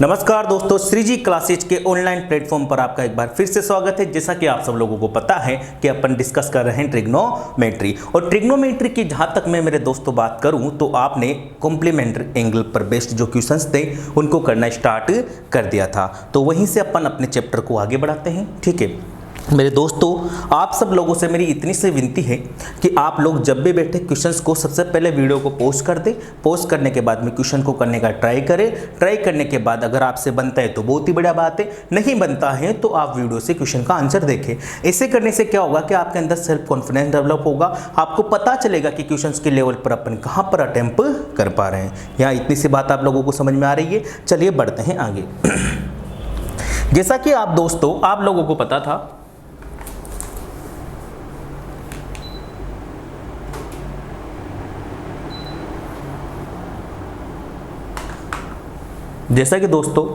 नमस्कार दोस्तों, श्रीजी क्लासेज के ऑनलाइन प्लेटफॉर्म पर आपका एक बार फिर से स्वागत है। जैसा कि आप सब लोगों को पता है कि अपन डिस्कस कर रहे हैं ट्रिग्नोमेट्री, और ट्रिग्नोमेट्री की जहां तक मैं मेरे दोस्तों बात करूं तो आपने कॉम्प्लीमेंट्री एंगल पर बेस्ड जो क्वेश्चंस थे उनको करना स्टार्ट कर दिया था। तो वहीं से अपन अपने चैप्टर को आगे बढ़ाते हैं। ठीक है मेरे दोस्तों, आप सब लोगों से मेरी इतनी सी विनती है कि आप लोग जब भी बैठे क्वेश्चंस को सबसे पहले वीडियो को पॉज कर दें। पॉज करने के बाद में क्वेश्चन को करने का ट्राई करें। ट्राई करने के बाद अगर आपसे बनता है तो बहुत ही बढ़िया बात है, नहीं बनता है तो आप वीडियो से क्वेश्चन का आंसर देखें। ऐसे करने से क्या होगा कि आपके अंदर सेल्फ कॉन्फिडेंस डेवलप होगा। आपको पता चलेगा कि क्वेश्चंस के लेवल पर अपन कहाँ पर अटेम्प्ट कर पा रहे हैं। यहाँ इतनी सी बात आप लोगों को समझ में आ रही है। चलिए बढ़ते हैं आगे। जैसा कि आप दोस्तों आप लोगों को पता था, जैसा कि दोस्तों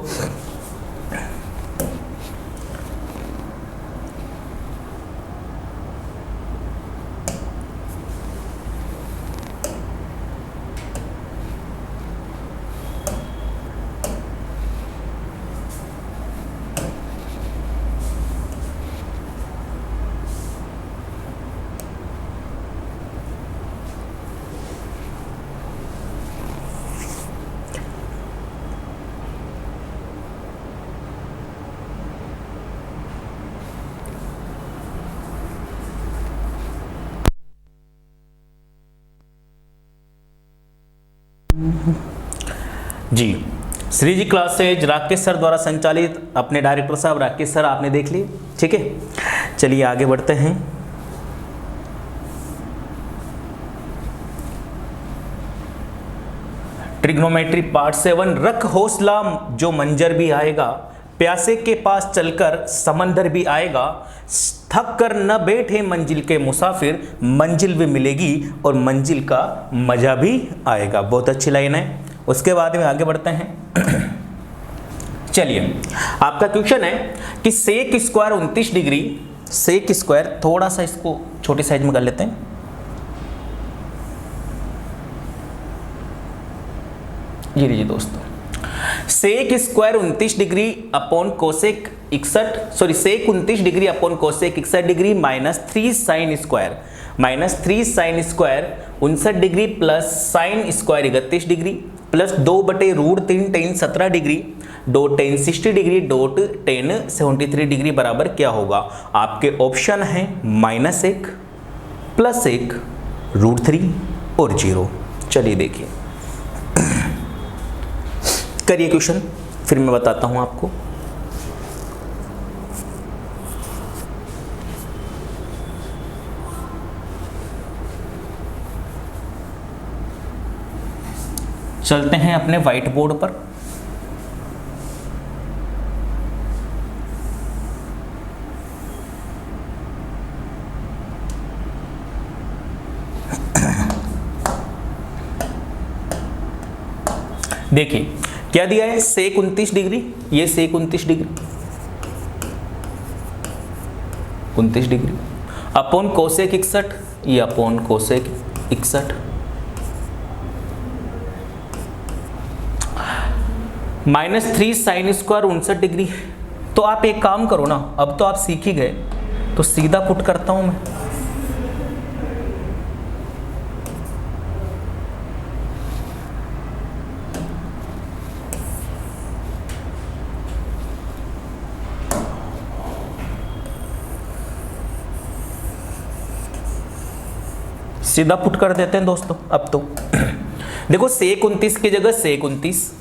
जी श्रीजी क्लासेज राकेश सर द्वारा संचालित, अपने डायरेक्टर साहब राकेश सर आपने देख लिए। ठीक है चलिए आगे बढ़ते हैं। Trigonometry part 7। रख हौसला जो मंजर भी आएगा, प्यासे के पास चलकर समंदर भी आएगा, थक कर न बैठे मंजिल के मुसाफिर, मंजिल भी मिलेगी और मंजिल का मजा भी आएगा। बहुत अच्छी लाइन है। उसके बाद में आगे बढ़ते हैं। चलिए आपका क्वेश्चन है कि sec square 29 degree, sec square थोड़ा सा इसको छोटे साइज में कर लेते हैं। ये लीजिए दोस्तों, sec square 29 degree upon cosec 29 degree upon cosec 61 degree minus 3 sine square 59 degree plus sine square 31 degree plus 2/√3 tan 17 degree dot tan 60 degree dot tan 73 degree बराबर क्या होगा। आपके ऑप्शन है -1 +1 √3 और 0। चलिए देखिए, करिए क्वेश्चन, फिर मैं बताता हूं आपको। चलते हैं अपने व्हाइट बोर्ड पर। देखिए क्या दिया है, सेक 29 डिग्री, ये सेक 29 डिग्री 29 डिग्री अपॉन कोसेक 61, ये upon cosec 61 -3 sine square 59 degree. तो आप एक काम करो ना, अब तो आप सीख ही गए, तो सीधा पुट करता हूं मैं। सीधा पुट कर देते हैं दोस्तों। अब तो देखो, सेक 29 की जगह सेक 29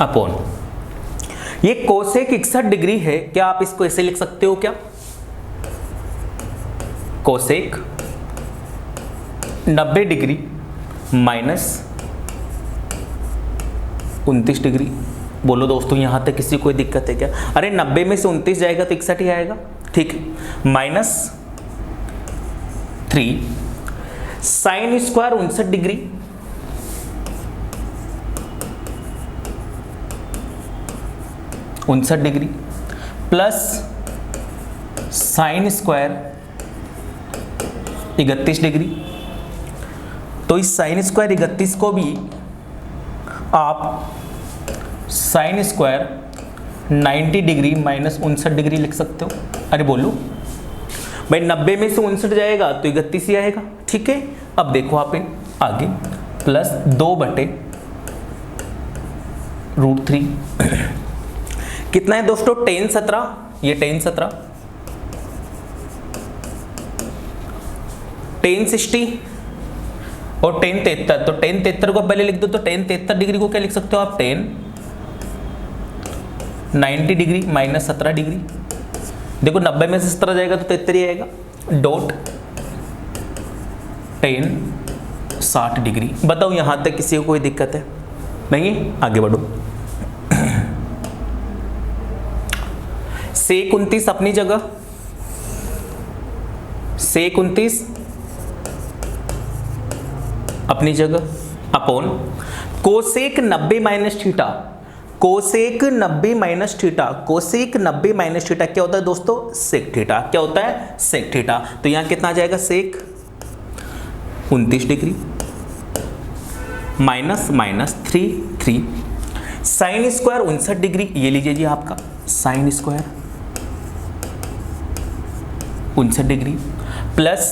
अपॉन ये कोसेक 61 डिग्री है। क्या आप इसको ऐसे लिख सकते हो क्या, कोसेक 90 डिग्री माइनस 29 डिग्री। बोलो दोस्तों, यहां तक किसी कोई दिक्कत है क्या? अरे 90 में से 29 जाएगा तो 61 ही आएगा। ठीक, -3 sine square 59 degree plus sine square 31 degree तो इस साइन स्क्वायर 31 को भी आप sine square 90 degree minus 59 degree लिख सकते हो। अरे बोलो भाई 90 में से 59 जाएगा तो 31 ही आएगा, ठीक है। अब देखो आप आगे प्लस 2/√3 कितना है दोस्तों, tan 17, ये tan 17, tan 60 और tan 73। तो tan 73 को पहले लिख दो, तो tan 73 डिग्री को क्या लिख सकते हो आप, tan 90 डिग्री माइनस 17 डिग्री। देखो 90 में से 17 जाएगा तो 73 ही आएगा, डॉट tan 60 डिग्री। बताओ यहां तक किसी को कोई दिक्कत है? नहीं है, आगे बढ़ो। sec 29 अपनी जगह, sec 29 अपनी जगह upon cosec 90 minus theta, cosec 90 minus theta, cosec 90 minus theta क्या होता है दोस्तों, सेक थीटा। क्या होता है, सेक थीटा। तो यहां कितना आ जाएगा, सेक 29 degree minus minus 3 sine square 59 degree, ये लीजिए जी आपका sign square 59 degree plus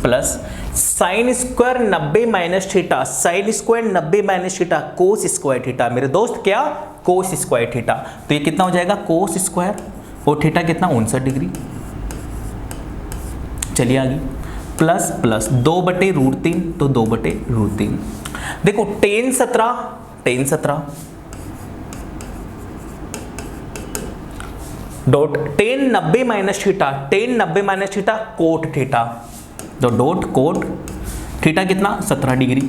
plus sine square 90 minus theta, sine square 90 minus theta cos square theta. मेरे दोस्त क्या, कोस स्क्वायर थीटा। तो ये कितना हो जाएगा, कोस स्क्वायर और थीटा कितना, 59 डिग्री। चलिए आगे प्लस प्लस 2/√3, तो 2/√3। देखो tan 17 dot tan 90 minus theta, tan 90 minus theta cot theta, तो डॉट कोट थीटा कितना, 17 डिग्री,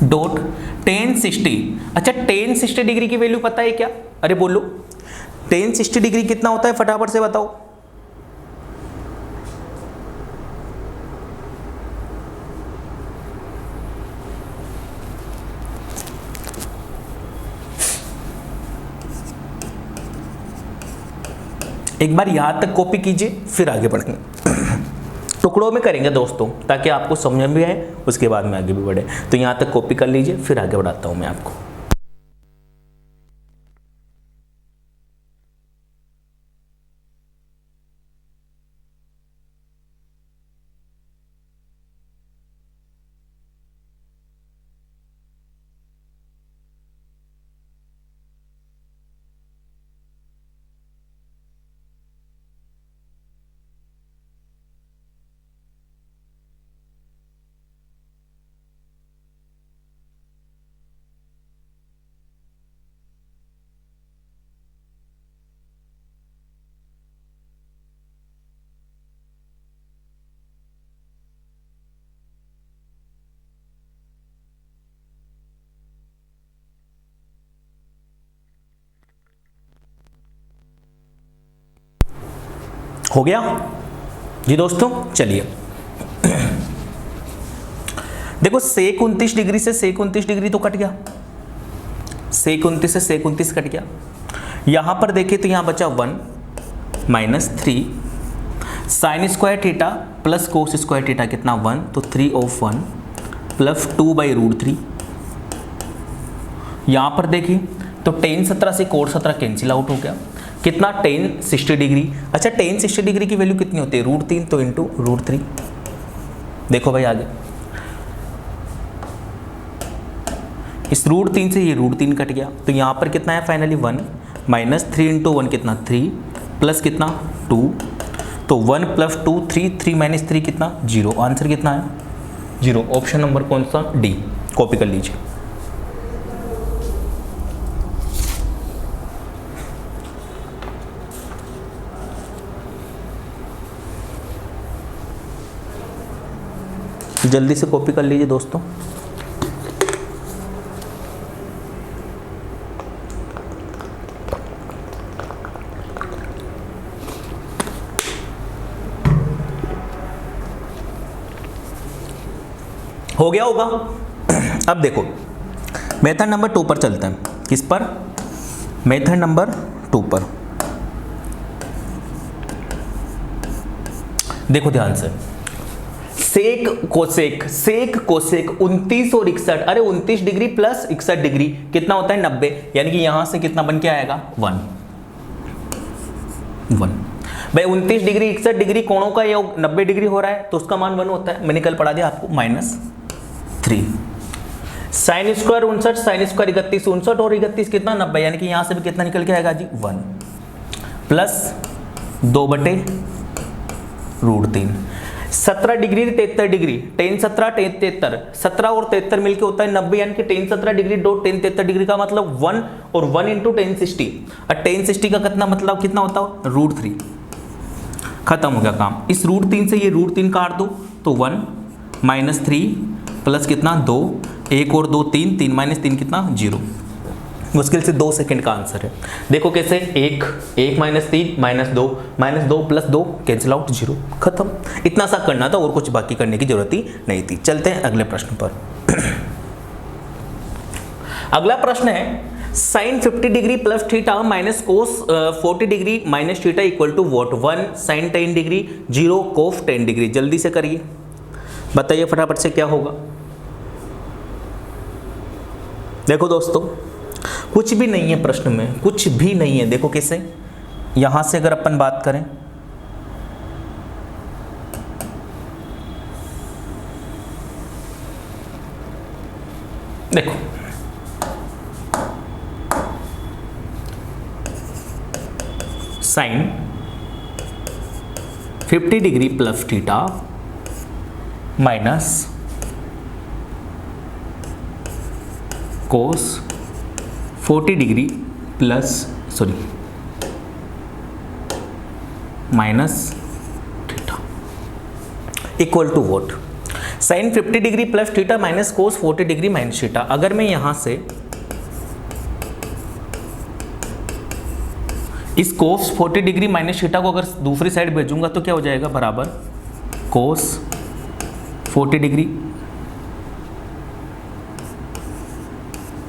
डॉट tan 60। अच्छा tan 60 डिग्री की वैल्यू पता है क्या? अरे बोलो tan 60 डिग्री कितना होता है, फटाफट से बताओ। एक बार यहां तक कॉपी कीजिए, फिर आगे बढ़ेंगे। टुकड़ों में करेंगे दोस्तों, ताकि आपको समझ में भी आए, उसके बाद में आगे भी बढ़े। तो यहां तक कॉपी कर लीजिए, फिर आगे बढ़ाता हूं मैं आपको। हो गया जी दोस्तों। चलिए देखो सेक 29 डिग्री से सेक 29 डिग्री तो कट गया, सेक 29 से सेक 29 कट गया। यहां पर देखिए तो यहां बचा 1 minus 3 sine square theta plus cos square theta कितना 1, तो 3/1 प्लस 2/√3। यहां पर देखिए तो tan 17 से कोट 17 कैंसिल आउट हो गया, कितना tan 60 डिग्री। अच्छा tan 60 डिग्री की वैल्यू कितनी होती है, √3, तो इंटू √3। देखो भाई आगे इस √3 से ये √3 कट गया, तो यहाँ पर कितना है फाइनली 1 माइनस 3 इंटू 1 कितना 3 प्लस कितना 2, तो 1 प्लस 2 3 माइनस 3 कितना 0। आंसर कितना है 0। ऑप्शन नंबर कौन सा, डी। कॉपी कर लीजिए। जल्दी से कॉपी कर लीजिए दोस्तों। हो गया होगा। अब देखो मेथड नंबर 2 पर चलते हैं। किस पर, मेथड नंबर 2 पर। देखो ध्यान से, सेक कोसेक 29 और 61, अरे 29 डिग्री प्लस 61 डिग्री कितना होता है 90, यानी कि यहां से कितना बन के आएगा 1 भाई 29 डिग्री 61 डिग्री कोणों का योग 90 डिग्री हो रहा है तो उसका मान 1 होता है। मैंने कल पढ़ा दिया आपको -3। साइन स्क्वायर 59, साइन स्क्वायर 31, 59 और 31 कितना 90, यानी कि यहां से भी कितना निकल के आएगा जी 1 plus 2/√3। 17 degree 73 degree, tan 17 tan 73, 17 और 73 मिलके होता है 90, यानी कि tan 17 degree dot tan 73 degree का मतलब 1 और 1 इंटू tan 60, और tan 60 का कितना मतलब कितना होता है √3। खत्म हो गया काम। इस √3 से ये √3 काट दो तो 1 -3 प्लस कितना 2, 1 और 2 3, 3 - 3 कितना 0। मुश्किल से 2 सेकंड का आंसर है। देखो कैसे 1 -3 -2 प्लस 2 कैंसिल आउट 0, खत्म। इतना सा करना था और कुछ बाकी करने की जरूरत ही नहीं थी। चलते हैं अगले प्रश्न पर। अगला प्रश्न है sine 50 degree plus theta minus cos 40 degree minus theta equal to what. 1 sine 10 degree 0 cos 10 degree. जल्दी से करिए, बताइए फटाफट से क्या होगा। देखो दोस्तों कुछ भी नहीं है प्रश्न में, कुछ भी नहीं है। देखो कैसे, यहां से अगर अपन बात करें देखो sine 50 degree plus theta minus cos 40 degree plus minus theta equal to what. Sine 50 degree plus theta minus cos 40 degree minus theta. अगर मैं यहां से इस कोस 40 डिग्री माइनस थीटा को अगर दूसरी साइड भेजूंगा तो क्या हो जाएगा, बराबर कोस 40 डिग्री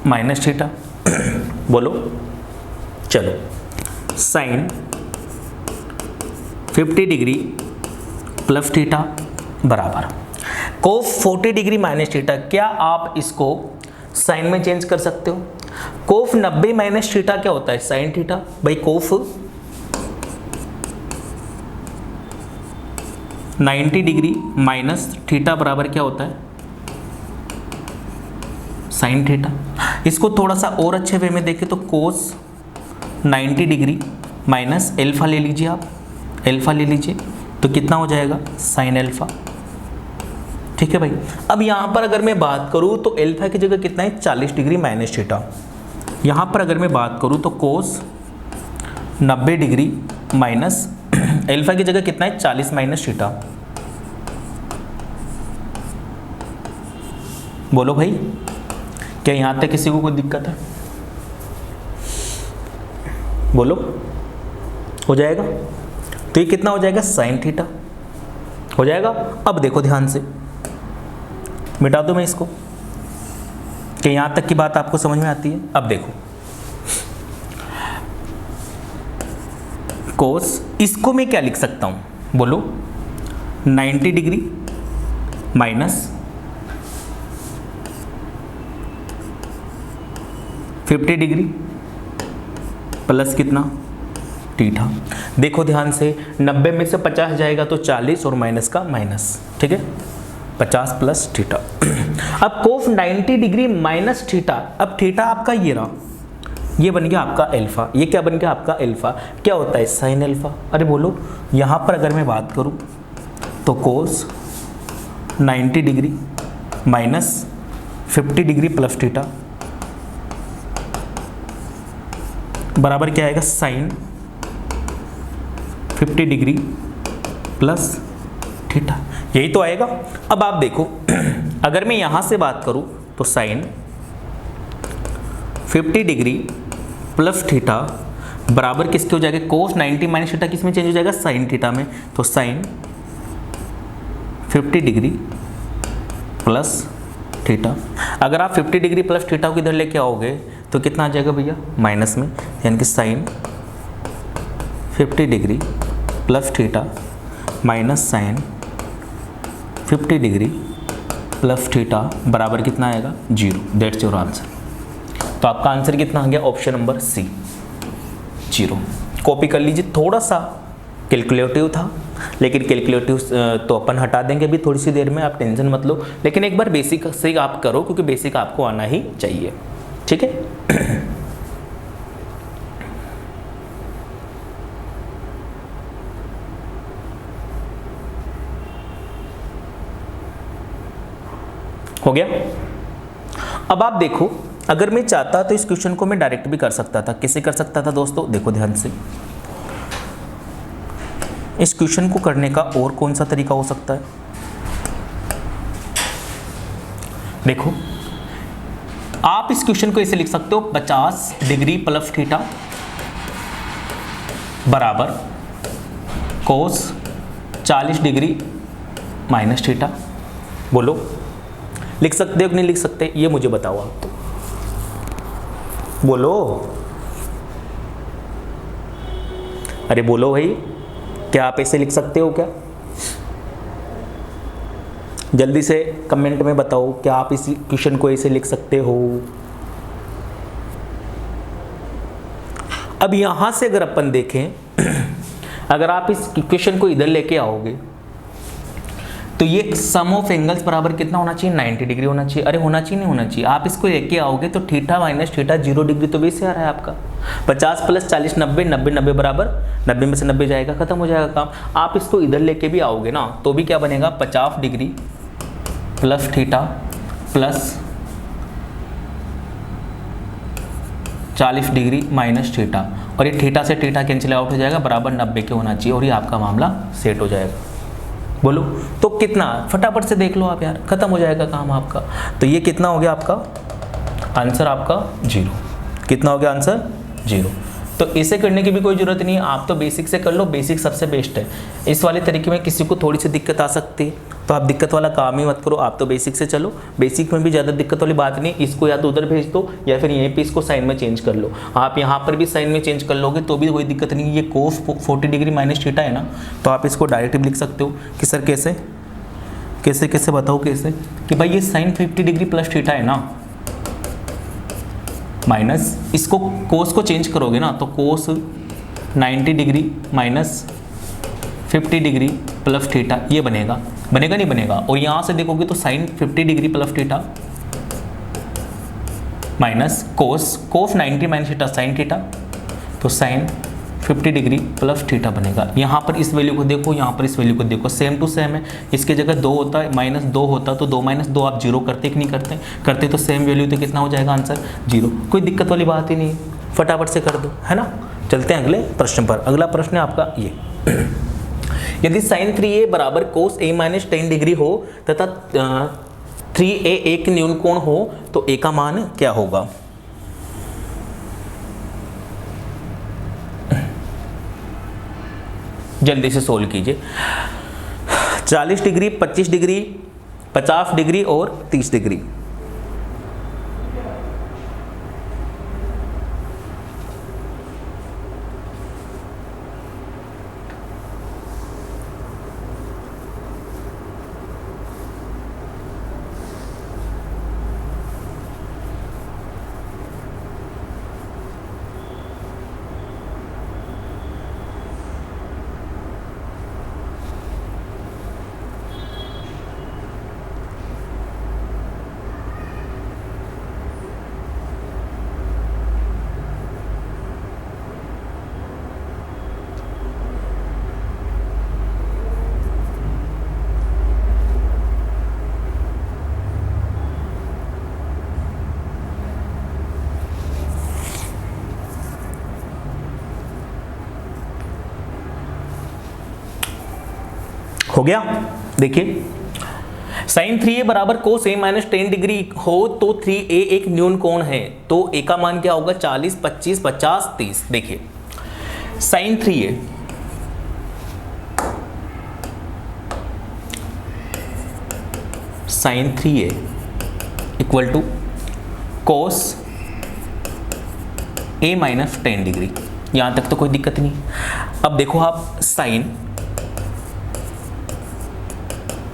माइनस थीटा। बोलो चलो, साइन 50 डिग्री प्लस थीटा बराबर कोस 40 डिग्री माइनस थीटा। क्या आप इसको साइन में चेंज कर सकते हो? कोस 90 माइनस थीटा क्या होता है, साइन थीटा। भाई कोस 90 डिग्री माइनस थीटा बराबर क्या होता है, साइन थीटा। इसको थोड़ा सा और अच्छे वे में देखें तो कोस 90 डिग्री माइनस एल्फा ले लीजिए, आप एल्फा ले लीजिए तो कितना हो जाएगा, साइन एल्फा। ठीक है भाई। अब यहाँ पर अगर मैं बात करूँ तो एल्फा की जगह कितना है, 40 डिग्री माइनस थीटा। यहाँ पर अगर मैं बात करूँ तो कोस 90 डिग्री माइनस एल्फा की जगह कितना है, 40 माइनस थीटा। बोलो भाई, क्या यहाँ तक किसी को कोई दिक्कत है? बोलो, हो जाएगा? तो ये कितना हो जाएगा, साइन थीटा हो जाएगा। अब देखो ध्यान से, मिटा दूं मैं इसको, कि यहां तक की बात आपको समझ में आती है। अब देखो कोस, इसको मैं क्या लिख सकता हूं, बोलो 90 डिग्री माइनस 50 डिग्री प्लस कितना, थीटा। देखो ध्यान से, 90 में से 50 जाएगा तो 40 और माइनस का माइनस, ठीक है, 50 प्लस थीटा। अब कोस 90 डिग्री माइनस थीटा, अब थीटा आपका ये रहा, ये बन गया आपका एल्फा। ये क्या बन गया आपका एल्फा, क्या होता है, साइन एल्फा। अरे बोलो, यहाँ पर अगर मैं बात करूँ तो कोस 90 degree minus 50 degree plus theta बराबर क्या आएगा, साइन 50 डिग्री प्लस थीटा। यही तो आएगा। अब आप देखो, अगर मैं यहां से बात करूं तो साइन 50 डिग्री प्लस थीटा बराबर किसके हो जाएगा, कोस 90 माइनस थीटा किस में चेंज हो जाएगा, साइन थीटा में। तो साइन 50 डिग्री प्लस थीटा। अगर आप 50 डिग्री प्लस थीटा को इधर लेके आओगे तो कितना आ जाएगा भैया, माइनस में, यानी कि sine 50 degree plus theta minus sine 50 degree plus theta बराबर कितना आएगा 0। That's your answer. तो आपका आंसर कितना आ गया ऑप्शन नंबर सी 0। कॉपी कर लीजिए। थोड़ा सा कैलकुलेटिव था, लेकिन कैलकुलेटिव तो अपन हटा देंगे अभी थोड़ी सी देर में, आप टेंशन मत लो। लेकिन एक बार बेसिक से आप करो, क्योंकि बेसिक आपको आना ही चाहिए। ठीक है। हो गया। अब आप देखो, अगर मैं चाहता तो इस क्वेश्चन को मैं डायरेक्ट भी कर सकता था। कैसे कर सकता था दोस्तों, देखो ध्यान से। इस क्वेश्चन को करने का और कौन सा तरीका हो सकता है, देखो आप इस क्वेश्चन को ऐसे लिख सकते हो 50 डिग्री प्लस थीटा बराबर कोस 40 डिग्री माइनस थीटा। बोलो लिख सकते हो कि नहीं लिख सकते, ये मुझे बताओ आप। बोलो, अरे बोलो भाई, क्या आप ऐसे लिख सकते हो क्या? जल्दी से कमेंट में बताओ, क्या आप इस क्वेश्चन को ऐसे लिख सकते हो? अब यहां से अगर अपन देखें, अगर आप इस क्वेश्चन को इधर लेके आओगे तो ये सम ऑफ एंगल्स बराबर कितना होना चाहिए 90 डिग्री होना चाहिए। अरे होना चाहिए नहीं होना चाहिए, आप इसको लेके आओगे तो थीटा माइनस थीटा 0 डिग्री तो वैसे आ रहा है आपका। 50 प्लस 40 90, 90 90 बराबर 90 में से 90 जाएगा, खत्म हो जाएगा काम। आप इसको इधर लेके भी आओगे ना तो भी क्या बनेगा 50 degree plus theta plus 40 degree minus theta, और ये थीटा से थीटा कैंसिल आउट हो जाएगा, बराबर 90 के होना चाहिए, और ये आपका मामला सेट हो जाएगा। बोलो तो कितना, फटाफट से देख लो आप यार, खत्म हो जाएगा काम आपका। तो ये कितना हो गया आपका आंसर, आपका 0। कितना हो गया आंसर 0। तो इसे करने की भी कोई ज़रूरत नहीं है, आप तो बेसिक से कर लो, बेसिक सबसे बेस्ट है। इस वाले तरीके में किसी को थोड़ी सी दिक्कत आ सकती है, तो आप दिक्कत वाला काम ही मत करो, आप तो बेसिक से चलो। बेसिक में भी ज़्यादा दिक्कत वाली बात नहीं, इसको या तो उधर भेज दो या फिर यहीं पे इसको साइन में चेंज कर लो। आप यहाँ पर भी साइन में चेंज कर लोगे तो भी कोई दिक्कत नहीं। ये कोस 40 डिग्री माइनस थीटा है ना, तो आप इसको डायरेक्ट भी लिख सकते हो कि सर कैसे कैसे कैसे बताओ कैसे, कि भाई ये साइन 50 डिग्री प्लस थीटा है ना, माइनस इसको कोस को चेंज करोगे ना तो कोस 90 degree minus 50 degree plus theta, ये बनेगा, बनेगा नहीं बनेगा। और यहाँ से देखोगे तो sine 50 degree plus theta minus cos 90 minus theta sine theta, तो साइन 50 डिग्री प्लस थीटा बनेगा। यहाँ पर इस वैल्यू को देखो, यहाँ पर इस वैल्यू को देखो, सेम टू सेम है। इसके जगह 2 होता है, माइनस 2 होता तो 2 माइनस 2 आप 0 करते कि नहीं करते, करते तो सेम वैल्यू, तो कितना हो जाएगा आंसर 0। कोई दिक्कत वाली बात ही नहीं है, फटाफट से कर दो, है ना। चलते हैं अगले प्रश्न पर। अगला प्रश्न है आपका ये, यदि साइन 3a बराबर कोस a माइनस 10 डिग्री हो तथा 3a एक न्यून कोण हो तो a का मान क्या होगा? जल्दी से सोल्व कीजिए। 40 डिग्री, 25 डिग्री, 50 डिग्री और 30 डिग्री। हो गया। देखिए साइन 3a बराबर कोस a माइनस 10 डिग्री हो तो 3a एक न्यून कोण है, तो a का मान क्या होगा 40, 25, 50, 30। देखिए sine 3a sine 3a equal to cos a minus 10 degree, यहां तक तो कोई दिक्कत नहीं। अब देखो आप sine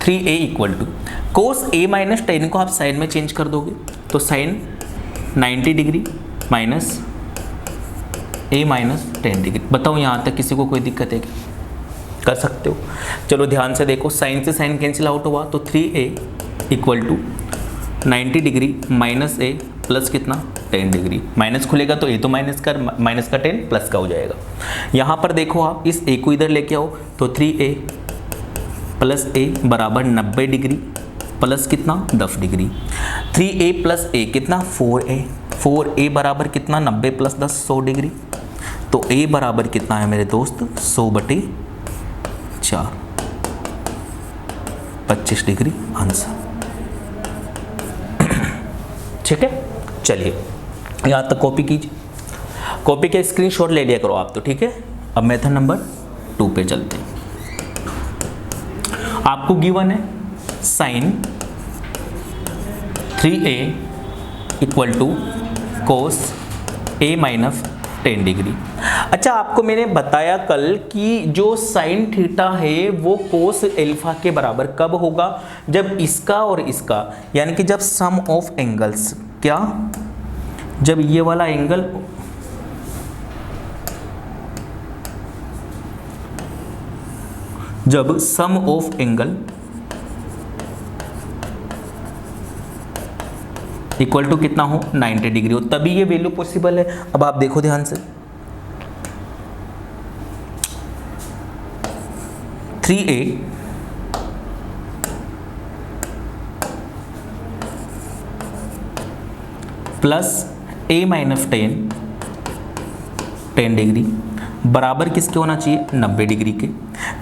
3a equal to cos a minus ten को आप साइन में चेंज कर दोगे तो sine 90 degree minus a minus 10 degree. बताओ यहाँ तक किसी को कोई दिक्कत है क्या? कर सकते हो। चलो ध्यान से देखो, साइन से साइन कैंसिल आउट हुआ तो 3a equal to 90 degree minus a plus कितना 10 डिग्री। माइनस खुलेगा तो a तो माइनस का 10 प्लस का हो जाएगा। यहाँ पर देखो आप इस a को इधर लेके आओ तो 3a प्लस a बराबर 90 डिग्री प्लस कितना 10 डिग्री। 3a प्लस a कितना 4a, 4a बराबर कितना 90 प्लस 10 100 डिग्री। तो a बराबर कितना है मेरे दोस्त 100/4 25 डिग्री आंसर। ठीक है, चलिए यहाँ तक कॉपी कीजिए, कॉपी के स्क्रीनशॉट ले लिया करो आप तो। ठीक है, अब मेथड नंबर 2 पे चलते हैं। आपको गिवन है sine 3a equal to cos a minus 10 degree. अच्छा, आपको मैंने बताया कल कि जो साइन थीटा है वो कोस एल्फा के बराबर कब होगा? जब इसका और इसका यानी कि जब सम ऑफ एंगल्स, क्या जब ये वाला एंगल जब सम ऑफ एंगल इक्वल टू कितना हो 90 डिग्री हो, तभी ये वैल्यू पॉसिबल है। अब आप देखो ध्यान से 3a plus a minus 10 degree बराबर किसके होना चाहिए 90 डिग्री के।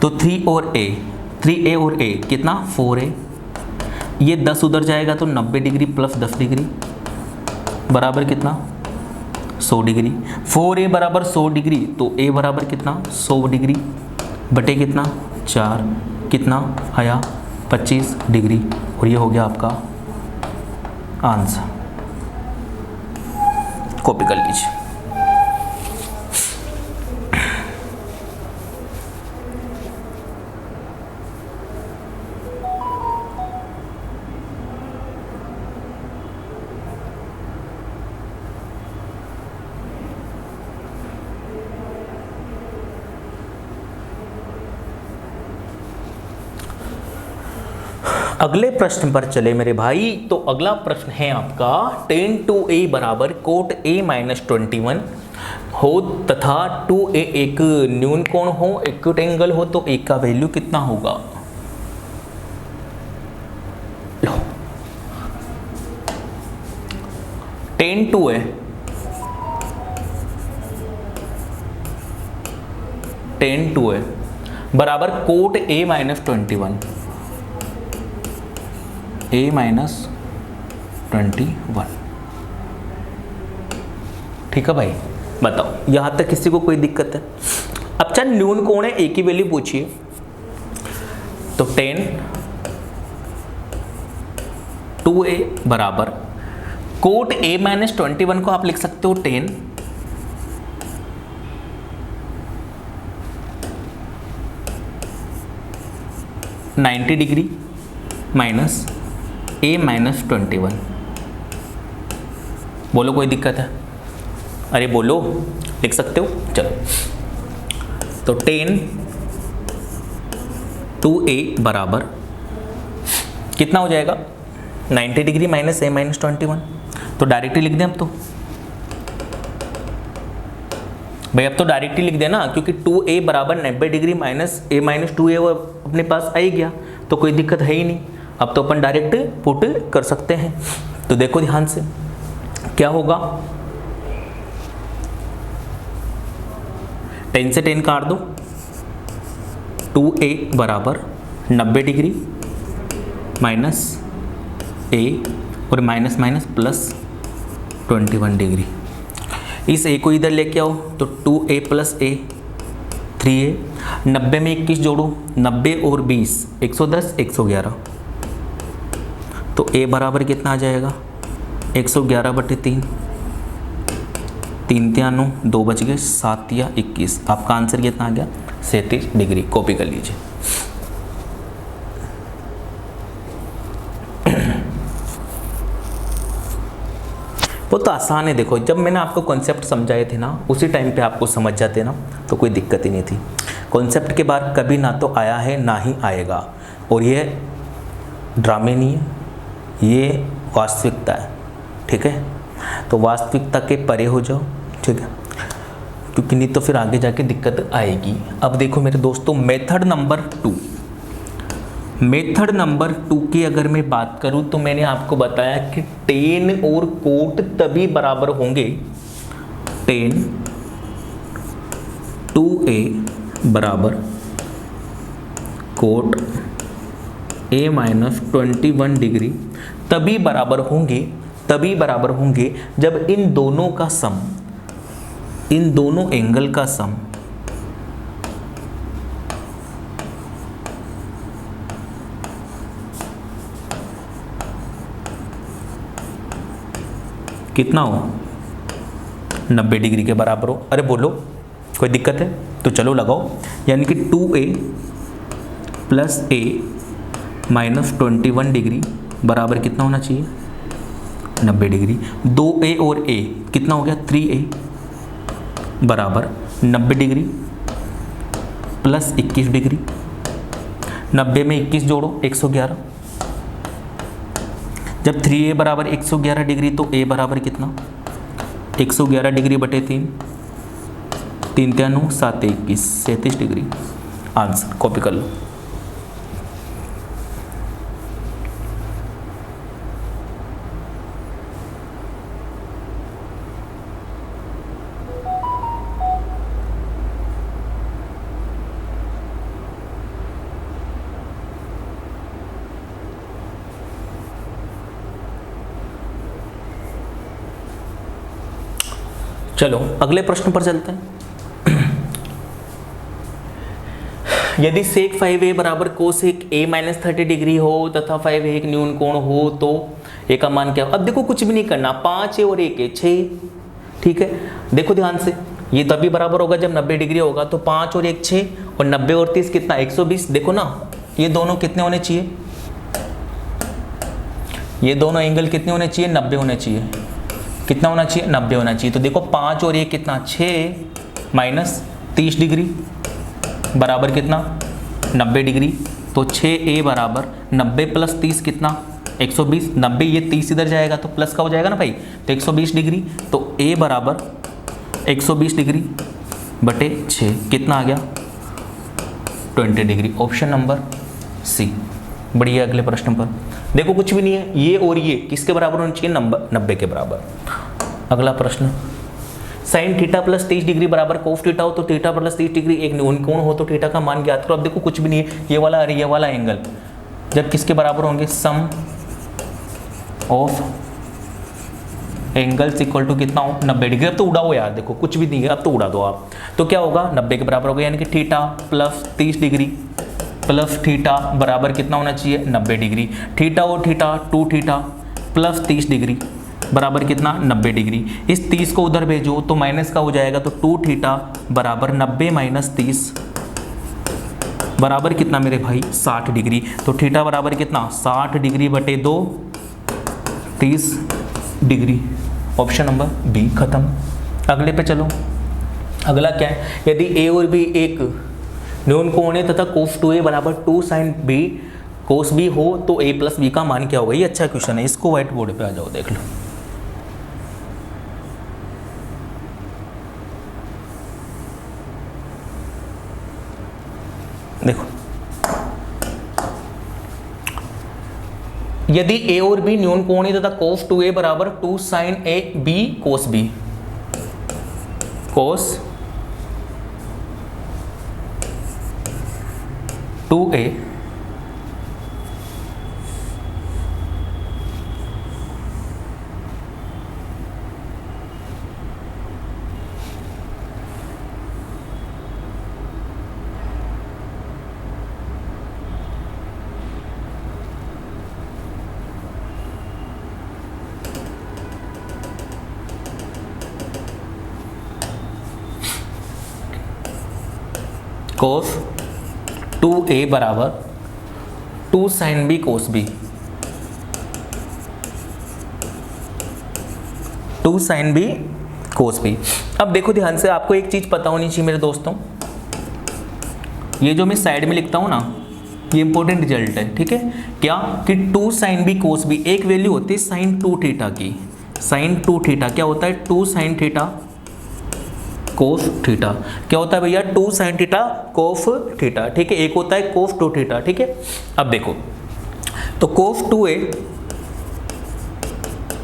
तो 3a और a कितना 4a, ये 10 उधर जाएगा तो 90 डिग्री प्लस 10 डिग्री बराबर कितना 100 डिग्री। 4a बराबर 100 डिग्री तो a बराबर कितना 100 डिग्री बटे कितना 4 कितना आया 25 डिग्री और ये हो गया आपका आंसर। कॉपी कर लीजिए। अगले प्रश्न पर चले मेरे भाई। तो अगला प्रश्न है आपका tan 2a बराबर कोट a माइनस 21 हो तथा 2a एक न्यून कोण हो, एक्यूट एंगल हो, तो a का वैल्यू कितना होगा? लो tan 2a बराबर cot a minus 21 a minus 21। ठीक है भाई, बताओ यहां तक किसी को कोई दिक्कत है? अब चल न्यून कोण है, a की वैल्यू पूछिए तो tan 2a बराबर कोट a माइनस 21 को आप लिख सकते हो tan 90 degree minus a minus 21। बोलो कोई दिक्कत है? अरे बोलो, लिख सकते हो। चलो तो tan 2a बराबर कितना हो जाएगा 90 डिग्री माइनस a माइनस 21। तो डायरेक्टली लिख दें अब तो भाई, अब तो डायरेक्टली लिख देना क्योंकि 2a बराबर 90 degree minus a minus 2a वो अपने पास आ ही गया तो कोई दिक्कत है ही नहीं। अब तो अपन डायरेक्ट पुट कर सकते हैं। तो देखो ध्यान से क्या होगा, 10 से 10 काट दो, 2a बराबर 90 डिग्री माइनस a और माइनस माइनस प्लस 21 डिग्री। इस a को इधर लेके आओ तो 2a प्लस a 3a। 90 में 21 जोड़ो, 90 और 20 110 111। तो a बराबर कितना आ जाएगा 111/3, 3 3 9 2 बच गए, 7 या 21। आपका आंसर कितना आ गया 37 डिग्री। कॉपी कर लीजिए। वो तो आसान है, देखो जब मैंने आपको कॉन्सेप्ट समझाए थे ना उसी टाइम पे आपको समझ जाते ना तो कोई दिक्कत ही नहीं थी। कॉन्सेप्ट के बाद कभी ना तो आया है ना ही आएगा, और ये ड्रामे नहीं है, ये वास्तविकता है, ठीक है। तो वास्तविकता के परे हो जाओ, ठीक है, क्योंकि नहीं तो फिर आगे जाके दिक्कत आएगी। अब देखो मेरे दोस्तों, मेथड नंबर 2 की अगर मैं बात करूं तो मैंने आपको बताया कि टेन और कोट तभी बराबर होंगे, टेन 2a बराबर कोट a माइनस 21 डिग्री तभी बराबर होंगे जब इन दोनों का सम, इन दोनों एंगल का सम कितना हो, 90 डिग्री के बराबर हो। अरे बोलो कोई दिक्कत है तो चलो लगाओ, यानी कि 2a plus a minus 21 degree बराबर कितना होना चाहिए, 90 डिग्री। 2a और a कितना हो गया, 3a बराबर 90 डिग्री प्लस 21 डिग्री। 90 में 21 जोड़ो 111। जब 3a बराबर 111 डिग्री तो a बराबर कितना, 111 डिग्री बटे 3, 3 × 9 7 21 37 डिग्री। आंसर कॉपी कर लो। चलो अगले प्रश्न पर चलते हैं। यदि सेक 5a बराबर कोसेक a माइनस 30 डिग्री हो तथा 5a एक न्यून कोण हो तो a का मान क्या हो। अब देखो कुछ भी नहीं करना, 5a और 1a 6, ठीक है। देखो ध्यान से, ये तभी बराबर होगा जब 90 डिग्री होगा, तो 5 और 1 6 और 90 और 30 कितना 120। देखो ना ये दोनों कितने होने चाहिए, ये दोनों एंगल कितने होने चाहिए, 90 होने चाहिए। कितना होना चाहिए, 90 होना चाहिए। तो देखो 5 और 1 कितना 6 माइनस 30 डिग्री बराबर कितना 90 डिग्री। तो 6a बराबर 90 प्लस 30 कितना 120। 90 ये 30 इधर जाएगा तो प्लस का हो जाएगा ना भाई, तो 120 डिग्री। तो a बराबर 120 डिग्री बटे 6 कितना आ गया 20 डिग्री। Option number C. बढ़िया। अगले प्रश्न पर देखो कुछ भी नहीं है, ये और ये किसके बराबर होना चाहिए, 90 के बराबर। अगला प्रश्न, साइन थीटा प्लस 30 डिग्री बराबर कोस थीटा हो तो थीटा प्लस 30 डिग्री एक न्यून कोण हो तो थीटा का मान ज्ञात करो। अब देखो कुछ भी नहीं है, ये वाला और ये वाला एंगल जब किसके बराबर होंगे, सम ऑफ एंगल्स इक्वल टू कितना हो 90 डिग्री। अब तो उड़ाओ यार, देखो कुछ भी नहीं है, अब तो उड़ा दो आप। तो क्या होगा 90 के बराबर होगा, यानी कि theta plus 30 degree plus theta बराबर कितना होना चाहिए 90 डिग्री। थीटा और थीटा 2 थीटा प्लस 30 डिग्री बराबर कितना 90 डिग्री। इस 30 को उधर भेजो तो माइनस का हो जाएगा, तो 2 थीटा बराबर 90 माइनस 30 बराबर कितना मेरे भाई 60 डिग्री। तो थीटा बराबर कितना 60 डिग्री बटे 2 30 डिग्री। ऑप्शन नंबर बी खत्म। अगले पे चलो। अगला क्या है, यदि ए और बी एक न्यून कोण है तथा कोस 2a बराबर 2 साइन b कोस b हो तो a प्लस बी का मान क्या होगा। ये अच्छा क्वेश्चन है, इसको व्हाइट बोर्ड पे आ जाओ देख लो। देखो यदि a और b न्यून कोण है तथा कोस 2a बराबर 2 sine a b cos b, cos 2a cos 2a बराबर 2 sine b cos b, 2 sin b cos b। अब देखो ध्यान से, आपको एक चीज पता होनी चाहिए मेरे दोस्तों, ये जो मैं साइड में लिखता हूं ना, ये इंपॉर्टेंट रिजल्ट है, ठीक है। क्या कि 2 sin b cos b एक वैल्यू होती है sin 2 थीटा की। sin 2 थीटा क्या होता है? 2 sin थीटा cos थीटा। क्या होता है भैया? 2 sin थीटा cos थीटा, ठीक है। एक होता है cos 2 थीटा, ठीक है। अब देखो तो cos 2a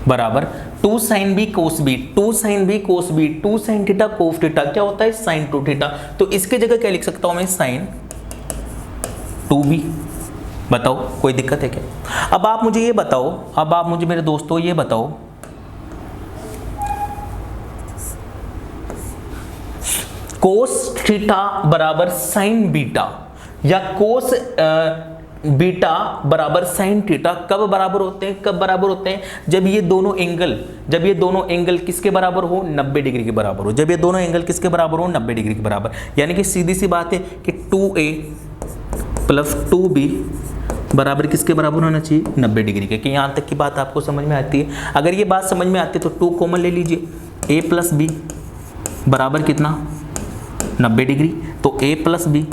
बराबर 2 sin b cos b, 2 sin b cos b, 2 sin theta cos theta क्या होता है? sin 2 theta. तो इसके जगह क्या लिख सकता हूं मैं? sin 2b। बताओ कोई दिक्कत है क्या? अब आप मुझे ये बताओ, अब आप मुझे मेरे दोस्तों ये बताओ, कोस थीटा बराबर साइन बीटा या कोस बीटा बराबर साइन थीटा कब बराबर होते हैं? कब बराबर होते हैं? जब ये दोनों एंगल किसके बराबर हो? 90 डिग्री के बराबर हो। जब ये दोनों एंगल किसके बराबर हो? 90 डिग्री के बराबर। यानी कि सीधी सी बात है कि 2a प्लस 2b बराबर किसके बराबर होना चाहिए? 90 डिग्री के। कि यहाँ तक की बात आपको समझ में आती है? अगर ये बात समझ में आती है तो 2 कॉमन ले लीजिए, a प्लस बी बराबर कितना? 90 डिग्री। तो a प्लस बी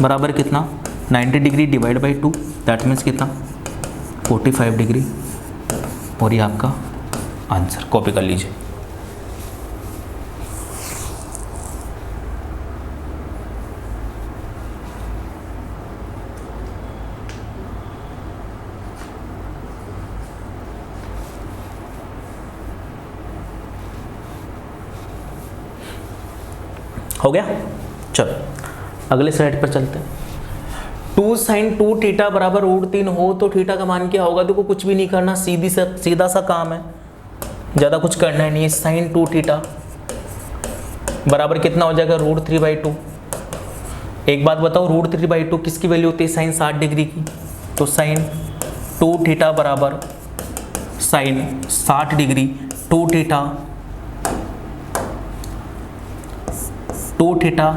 बराबर कितना? 90 degree divide by 2, that means कितना? 45 डिग्री। और ये आपका आंसर, कॉपी कर लीजिए। हो गया? चलो अगले स्लाइड पर चलते हैं। 2 sin 2 थीटा बराबर √3 हो तो थीटा का मान क्या होगा? देखो कुछ भी नहीं करना, सीधा सा काम है, ज़्यादा कुछ करना है नहीं है। sin 2 थीटा बराबर कितना हो जाएगा? √3/2। एक बात बताओ, √3/2 किसकी वैल्यू होती है? sin 60 डिग्री की। तो sin 2 थीटा बराबर sin 60 डिग्री 2 थीटा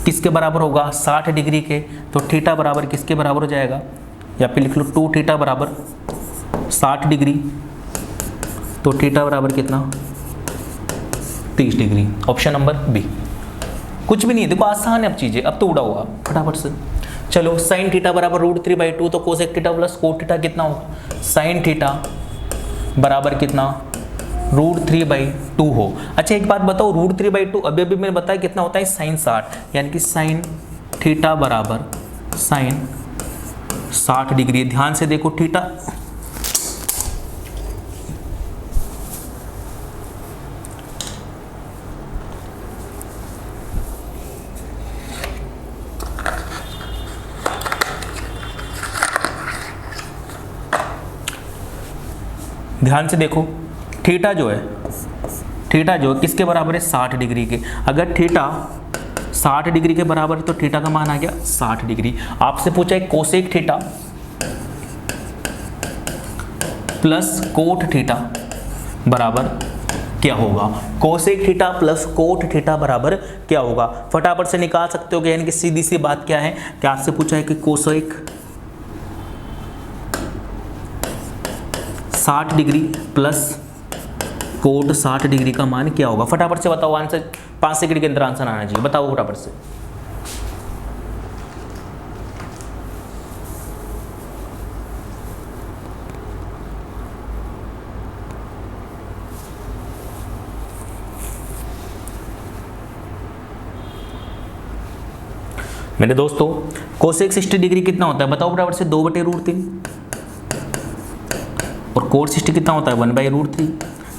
किसके बराबर होगा? 60 डिग्री के। तो थीटा बराबर किसके बराबर हो जाएगा? या फिर लिख लो 2 थीटा बराबर 60 डिग्री, तो थीटा बराबर कितना? 30 डिग्री। Option number B. कुछ भी नहीं है, देखो आसान है अब चीज़ें, अब तो उड़ा हुआ फटाफट से। चलो साइन थीटा बराबर √3/2, तो cosec theta plus cot theta कितना होगा? साइन थीटा बराबर कितना? √3/2 हो। अच्छा एक बात बताओ, √3/2 अभी मैंने बताया कितना होता है? साइन 60, यानी कि साइन थीटा बराबर साइन 60 डिग्री। ध्यान से देखो थीटा, ध्यान से देखो थीटा जो है किसके बराबर है? 60 डिग्री के। अगर थीटा 60 डिग्री के बराबर है तो थीटा का मान आ गया 60 डिग्री। आपसे पूछा है cosec theta plus cot theta बराबर क्या होगा? Cosec theta plus cot theta बराबर क्या होगा? फटाफट से निकाल सकते हो। यानी कि सीधी सी बात क्या है कि आपसे पूछा है कि cosec 60 degree plus coat 60 degree का मान क्या होगा? फटाफट से बताओ आंसर, 5 सेकंड के अंदर आंसर आना चाहिए। बताओ फटाफट से। मेरे दोस्तों कोसेक 60 डिग्री कितना होता है? बताओ फटाफट से। 2/√3। और कोट 60 कितना होता है? 1/√3।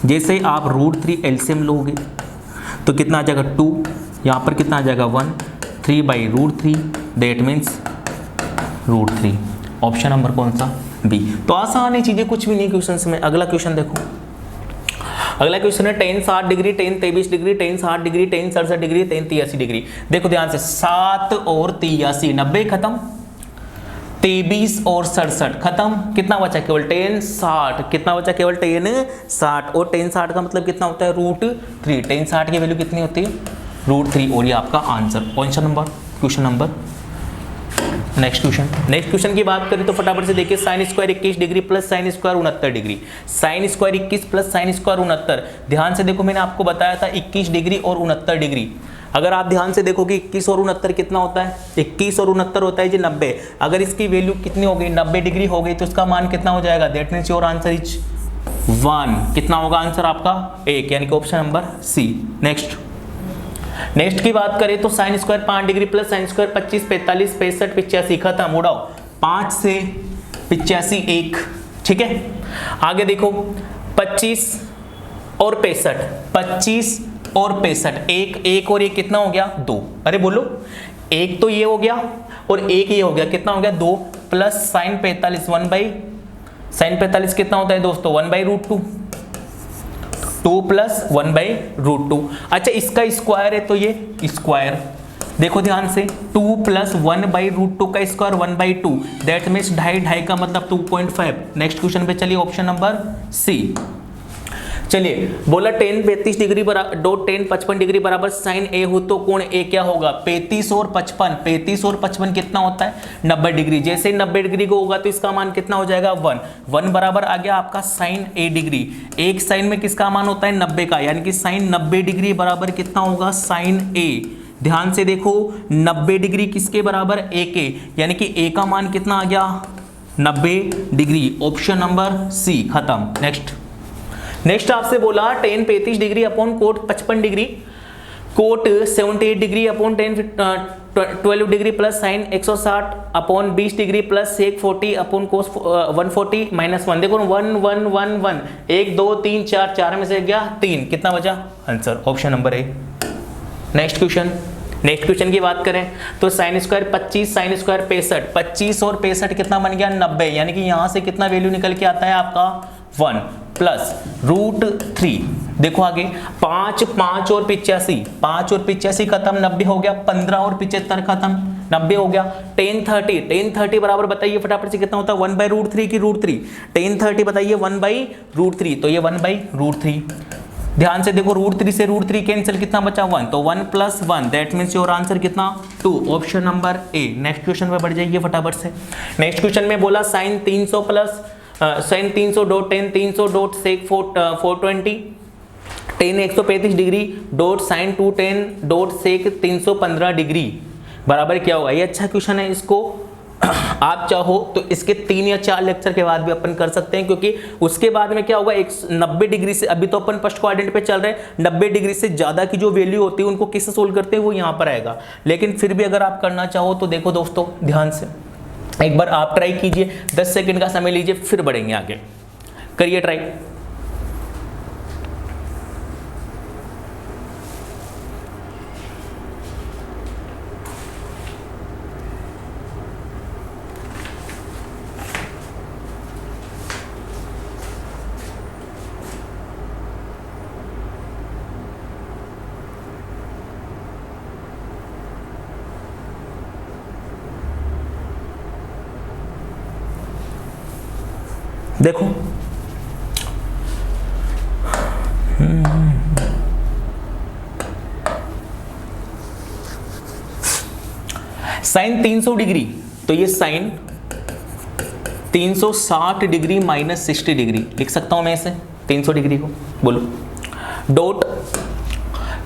जैसे ही आप √3 एलसीएम लोगे तो कितना आ जाएगा? 2। यहाँ पर कितना आ जाएगा? 1। 3/√3 दैट मीन्स √3। ऑप्शन नंबर कौन सा? बी। तो आसान है चीज़ें, कुछ भी नहीं क्वेश्चन में। अगला क्वेश्चन देखो, अगला क्वेश्चन है tan 60 degree, tan 23 degree, tan 60 degree, tan 67 degree, tan 83 degree. देखो ध्यान से, 7 और 83, 90 खत्म, 23 और 67 खत्म, कितना बचा? केवल tan 60। कितना बचा? केवल tan 60। और tan 60 का मतलब कितना होता है? √3। tan 60 की वैल्यू कितनी होती है? √3। और ये आपका answer question number next question की बात करें तो फटाफट से देखिए, sine square 21 degree plus sine square 69 degree. Sine square 21 plus sine square 69, ध्यान से देखो मैंने आपको बताया था 21 डिग्री और 69 डिग्री। अगर आप ध्यान से देखोगे 21 और 69 कितना होता है, 21 और 69 होता है जी 90। अगर इसकी वैल्यू कितनी हो गई, 90 डिग्री हो गई, तो इसका मान कितना हो जाएगा, that means your answer is 1। कितना होगा आंसर आपका 1, यानी कि ऑप्शन नंबर सी। नेक्स्ट की बात करें तो sine square 5 degree plus sine square 25 45 65 85 खत्म, उड़ाओ 5 से 85 1, ठीक है। आगे देखो 25 और 65, 25 और 65, एक और एक कितना हो गया 2। अरे बोलो, एक तो ये हो गया और एक ये हो गया, कितना हो गया 2 प्लस साइन 45 साइन 45 कितना होता है दोस्तों 1/√2, 2 प्लस 1/√2। अच्छा इसका स्क्वायर है तो ये स्क्वायर, देखो ध्यान से 2 प्लस 1/√2 का स्क्वायर 1/2, दैट मीन्स 2.5 का मतलब 2.5। नेक्स्ट क्वेश्चन पे चलिए, ऑप्शन नंबर सी। चलिए बोला tan 35 degree dot tan 55 degree बराबर साइन ए हो तो कोण ए क्या होगा, 35 और 55 कितना होता है 90 डिग्री। जैसे 90 डिग्री को होगा तो इसका मान कितना हो जाएगा 1 बराबर आ गया आपका साइन ए डिग्री। एक साइन में किसका मान होता है 90 का, यानी कि साइन 90 डिग्री बराबर कितना होगा साइन ए। ध्यान से देखो 90 डिग्री किसके बराबर ए के, यानी कि ए का मान कितना आ गया 90 डिग्री, ऑप्शन नंबर सी खत्म। नेक्स्ट आपसे बोला tan 35 degree upon cot 55 degree, cot 78 degree upon tan 12 degree plus sine 160 upon 20 degree plus sec 40 upon cos 140 minus 1। देखो 1 1 1 1, 1 2 3 4, 4 में से गया 3, कितना बचा answer option number A. Next question की बात करें तो साइन स्क्वायर 25 साइन स्क्वायर 65, 25 और 65 कितना बन गया 90, यानी कि यहां से कितना वैल्यू निकल के आता है आपका 1 प्लस √3। देखो आगे 5 और 85 खत्म, 90 हो गया, 15 और 75 खत्म, 90 हो गया। tan 30 बराबर बताइए फटाफट से कितना होता है 1/√3 की √3, tan 30 बताइए 1/√3, तो ये 1/√3। ध्यान से देखो √3 से √3 कैंसिल, कितना बचा 1, तो 1 + 1, दैट मीन्स योर आंसर कितना 2, option number A. Next question पे बढ़ जाइए फटाफट से। नेक्स्ट क्वेश्चन में बोला sine 300 plus sine 300 dot tan 300 dot sec 420, tan 135 degree dot sine 210 dot sec 315 degree बराबर क्या होगा। ये अच्छा क्वेश्चन है, इसको आप चाहो तो इसके 3 या 4 लेक्चर के बाद भी अपन कर सकते हैं, क्योंकि उसके बाद में क्या होगा 90 डिग्री से, अभी तो अपन फर्स्ट क्वाड्रेंट पे चल रहे हैं, 90 डिग्री से ज़्यादा की जो वैल्यू होती है उनको किससे सोल्व करते हैं वो यहाँ पर आएगा। लेकिन फिर भी अगर आप करना चाहो तो देखो दोस्तों ध्यान से एक बार आप ट्राई कीजिए, 10 सेकंड का समय लीजिए, फिर बढ़ेंगे आगे, करिए ट्राई। देखो साइन 300 डिग्री, तो ये साइन 360 डिग्री माइनस 60 डिग्री लिख सकता हूं मैं इसे 300 डिग्री को, बोलो डॉट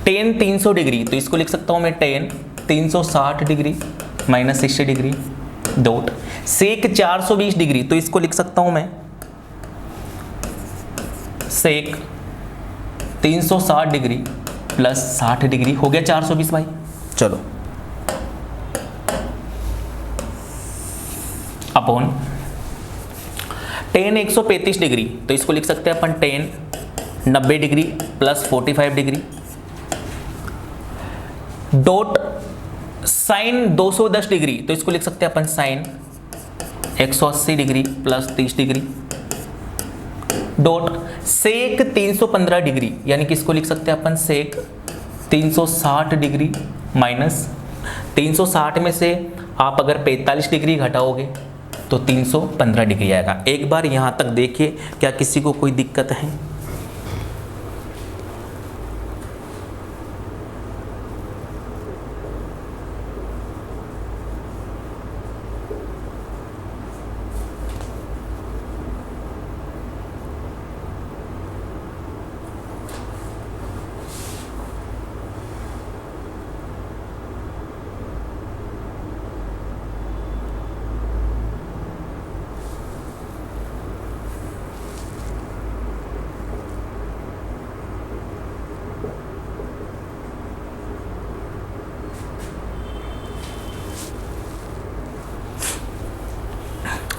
tan 300 डिग्री, तो इसको लिख सकता हूं मैं tan 360 degree minus 60 degree dot sec 420 degree, तो इसको लिख सकता हूं मैं सेक 360 डिग्री प्लस 60 डिग्री, हो गया 420 भाई। चलो अपॉन tan 135 डिग्री, तो इसको लिख सकते हैं अपन tan 90 degree plus 45 degree dot sine 210 degree, तो इसको लिख सकते हैं अपन sine 180 degree plus 30 degree dot sec 315 degree, यानी कि इसको लिख सकते हैं अपन सेक 360 डिग्री माइनस 360 में से आप अगर 45 डिग्री घटाओगे तो 315 डिग्री आएगा। एक बार यहाँ तक देखिए, क्या किसी को कोई दिक्कत है?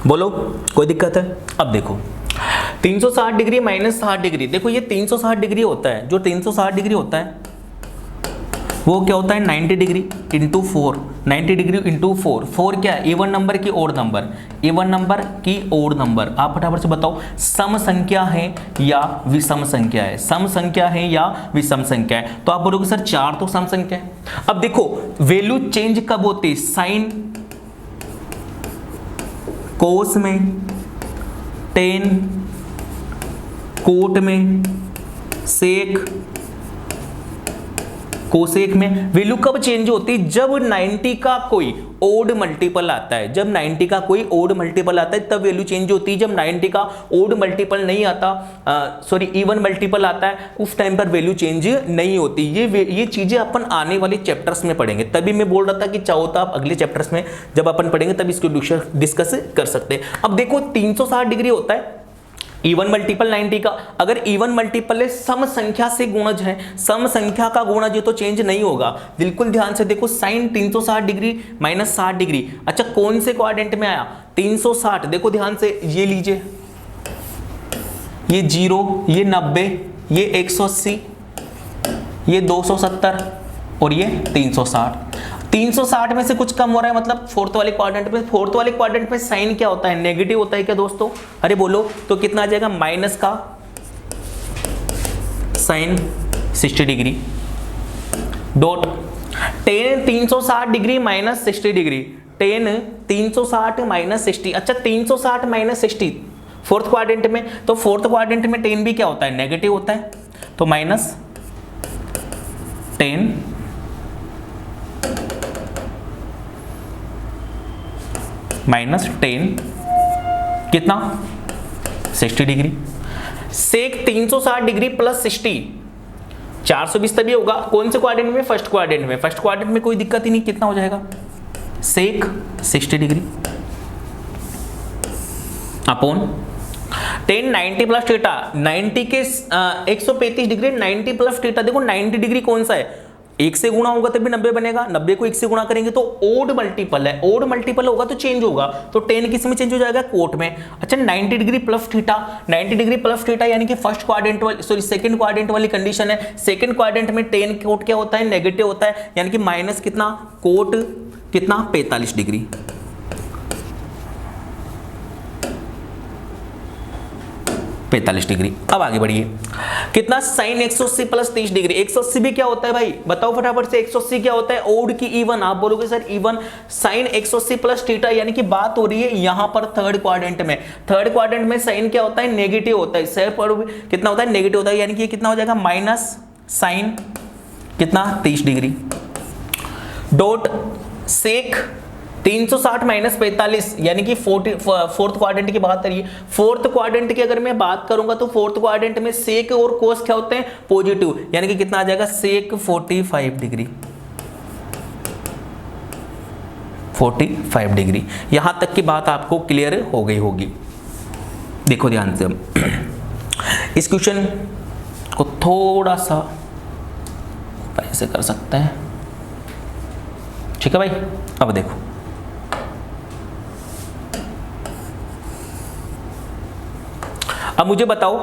बोलो कोई दिक्कत है? अब देखो 360 डिग्री माइनस 60 डिग्री, देखो ये 360 डिग्री होता है, जो 360 डिग्री होता है वो क्या होता है 90 डिग्री इंटू 4, 90 डिग्री इंटू 4, 4 क्या है इवन नंबर की ओड नंबर, इवन नंबर की ओड नंबर। आप फटाफट से बताओ सम संख्या है या विषम संख्या है, सम संख्या है या विषम संख्या है? तो आप बोलोगे सर 4 तो सम संख्या है। अब देखो वैल्यू चेंज कब होती है, साइन कोस में, टेन कोट में, सेक कोसेक में। वैल्यू कब चेंज होती है? जब 90 का कोई ओड मल्टीपल आता है, जब 90 का कोई ओड मल्टीपल आता है तब वैल्यू चेंज होती है। जब 90 का ओड मल्टीपल नहीं आता, सॉरी इवन मल्टीपल आता है, उस टाइम पर वैल्यू चेंज नहीं होती। ये चीजें अपन आने वाले चैप्टर्स में पढ़ेंगे, तभी मैं बोल रहा था कि चाहो तो आप अगले चैप्टर्स में जब अपन पढ़ेंगे तब इसको डिस्कस कर सकते हैं। अब देखो 360 डिग्री होता है इवन मल्टीपल 90 का, अगर इवन मल्टीपल है सम संख्या से गुणज है, सम संख्या का गुणज है तो चेंज नहीं होगा। बिल्कुल ध्यान से देखो साइन 360 डिग्री माइनस 60 डिग्री, अच्छा कौन से क्वाड्रेंट में आया 360, देखो ध्यान से ये लीजिए, ये 0, ये 90, ये 180, ये 270 और ये 360। 360 में से कुछ कम हो रहा है मतलब फोर्थ वाले क्वाड्रेंट में, फोर्थ वाले क्वाड्रेंट में साइन क्या होता है नेगेटिव होता है क्या दोस्तों? अरे बोलो तो कितना आ जाएगा माइनस का sine 60 degree dot tan 360 degree minus 60 degree, tan 360 माइनस 60, अच्छा 360 माइनस 60 फोर्थ क्वाड्रेंट में, तो फोर्थ क्वाड्रेंट में टेन भी क्या होता है नेगेटिव होता है, तो माइनस 10 माइनस 10 कितना 60 डिग्री, सेक 360 डिग्री प्लस 60 420 तभी होगा। कौन से क्वाड्रेंट में? फर्स्ट क्वाड्रेंट में, फर्स्ट क्वाड्रेंट में कोई दिक्कत ही नहीं, कितना हो जाएगा सेक 60 डिग्री अपॉन 10 90 प्लस थीटा, 90 के 135 डिग्री 90 प्लस थीटा, देखो 90 डिग्री कौन सा है, एक से गुणा होगा तभी 90 बनेगा, 90 को एक से गुणा करेंगे तो ओड मल्टीपल है, ओड मल्टीपल होगा तो चेंज होगा, तो 10 किस में चेंज हो जाएगा कोट में। अच्छा 90 degree plus theta, 90 degree plus theta यानी कि फर्स्ट क्वाड्रेंट वाली सॉरी सेकंड क्वाड्रेंट वाली कंडीशन है, सेकंड क्वाड्रेंट में 10 कोट क्या होता है नेगेटिव होता है, यानी कि माइनस कितना कोट कितना 45 डिग्री, डिग्री। अब आगे बढ़िए कितना साइन 180 प्लस 30 डिग्री, 180 भी क्या होता है भाई बताओ फटाफट से, 180 क्या होता है ओड की इवन, आप बोलोगे sir even sine 180 plus theta, यानी कि बात हो रही है यहां पर थर्ड क्वाड्रेंट में, थर्ड क्वाड्रेंट में साइन क्या होता है नेगेटिव होता है, सर पर कितना होता है नेगेटिव होता है, यानी कि कितना हो जाएगा माइनस साइन कितना 30 डिग्री डॉट सेक 360 माइनस 45 यानी कि फोर्थ क्वाड्रेंट की बात करिए, फोर्थ क्वाड्रेंट की अगर मैं बात करूंगा तो फोर्थ क्वाड्रेंट में सेक और कोस क्या होते हैं पॉजिटिव, यानी कि कितना आ जाएगा सेक 45 डिग्री, 45 डिग्री। यहां तक की बात आपको क्लियर हो गई होगी। देखो ध्यान से इस क्वेश्चन को थोड़ा सा ऐसे कर सकते हैं, ठीक है भाई। अब देखो अब मुझे बताओ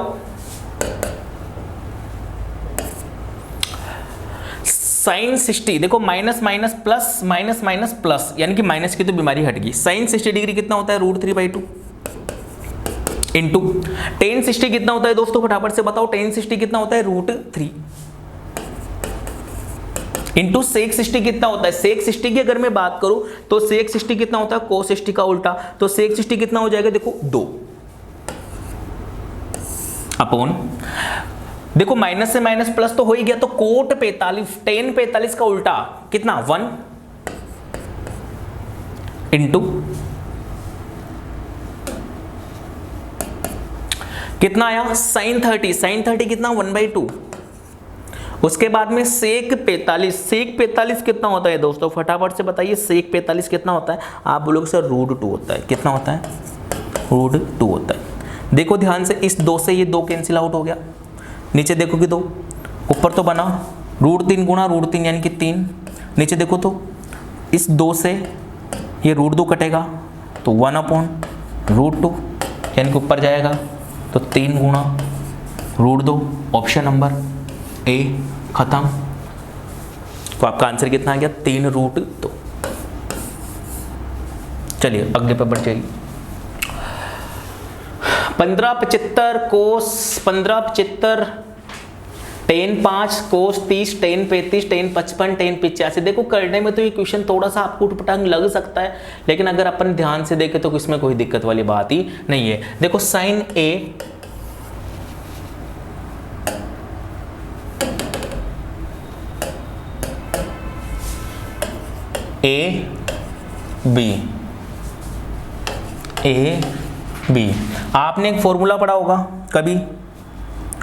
साइन 60, देखो minus minus plus minus minus plus, यानी कि माइनस की तो बीमारी हट गई। साइन 60 डिग्री कितना होता है √3/2 इंटू टेन 60 कितना होता है दोस्तों फटाफट से बताओ, टेन 60 कितना होता है √3 इंटू सेक 60 कितना होता है, सेक 60 की अगर मैं बात करूं तो सेक 60 कितना होता है कोस 60 का उल्टा, तो सेक 60 कितना हो जाएगा देखो 2 अपॉन, देखो माइनस से माइनस प्लस तो हो ही गया, तो कोट 45 टेन 45 का उल्टा कितना 1 इंटू कितना आया साइन 30, साइन 30 कितना 1/2, उसके बाद में सेक 45, सेक 45 कितना होता है दोस्तों फटाफट से बताइए, सेक 45 कितना होता है, आप बोलोगे सर √2 होता है, कितना होता है √2 होता है। देखो ध्यान से इस 2 से ये 2 कैंसिल आउट हो गया, नीचे देखो कि 2, ऊपर तो बना √3 गुणा √3 यानी कि 3, नीचे देखो तो इस 2 से ये √2 कटेगा तो 1 अपॉन √2 यानी कि ऊपर जाएगा तो 3 गुणा √2, ऑप्शन नंबर ए खत्म। तो आपका आंसर कितना आ गया 3√2। चलिए अगले पर बढ़ जाइए। 1575 कोस 1575 tan 5 कोस 30 tan 35 tan 55 tan 85। देखो करने में तो ये क्वेश्चन थोड़ा सा आपको उटपटांग लग सकता है, लेकिन अगर अपन ध्यान से देखें तो इसमें कोई दिक्कत वाली बात ही नहीं है। देखो साइन ए बी आपने एक फॉर्मूला पढ़ा होगा कभी,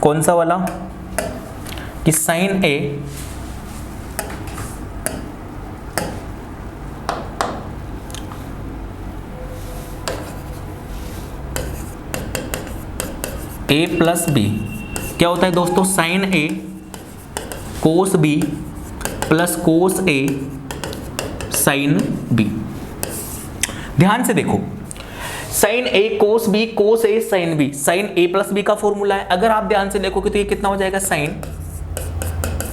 कौन सा वाला, कि साइन ए प्लस बी क्या होता है दोस्तों, साइन ए कोस बी प्लस कोस ए साइन बी। ध्यान से देखो, साइन ए कोस बी कोस ए साइन बी, साइन ए प्लस बी का फॉर्मूला है। अगर आप ध्यान से देखोगे तो ये कितना हो जाएगा, साइन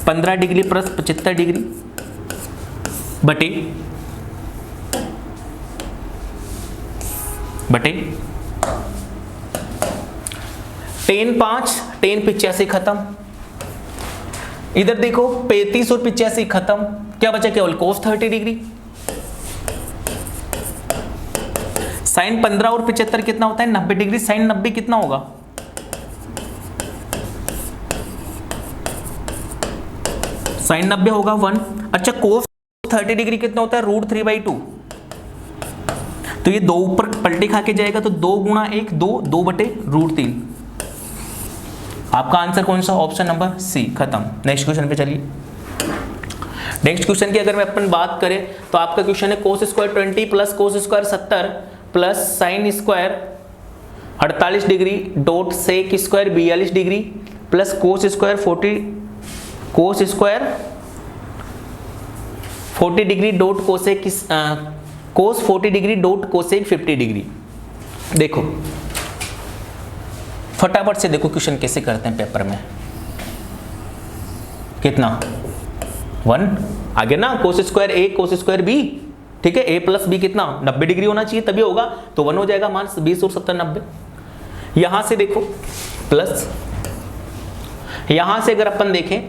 15 डिग्री प्लस 75 डिग्री बटे tan 5 tan 85 खत्म। इधर देखो 35 और 85 खत्म, क्या बचा केवल कोस 30 डिग्री। साइन 15 और 75 कितना होता है 90 डिग्री, साइन 90 कितना होगा, साइन 90 होगा 1। अच्छा कोस 30 डिग्री कितना होता है √3/2, तो ये 2 ऊपर पलटी खा के जाएगा तो 2 गुणा 1 2 बटे √3। आपका आंसर कौन सा, ऑप्शन नंबर सी खत्म। नेक्स्ट क्वेश्चन पे चलिए। नेक्स्ट क्वेश्चन की अगर मैं अपन बात करें तो आपका क्वेश्चन है cos square 20 plus cos square 70 plus sine square 48 degree dot sec square 42 degree plus cos square 40 degree dot cosec cos 40 degree dot cosec 50 degree. देखो फटाफट से देखो क्वेश्चन कैसे करते हैं पेपर में। कितना 1 आगे ना, कोस स्क्वायर ए कोस स्क्वायर बी, ठीक है, ए प्लस बी कितना 90 डिग्री होना चाहिए तभी होगा, तो 1 हो जाएगा मान 20 और 70 90। यहां से देखो प्लस, यहां से अगर अपन देखें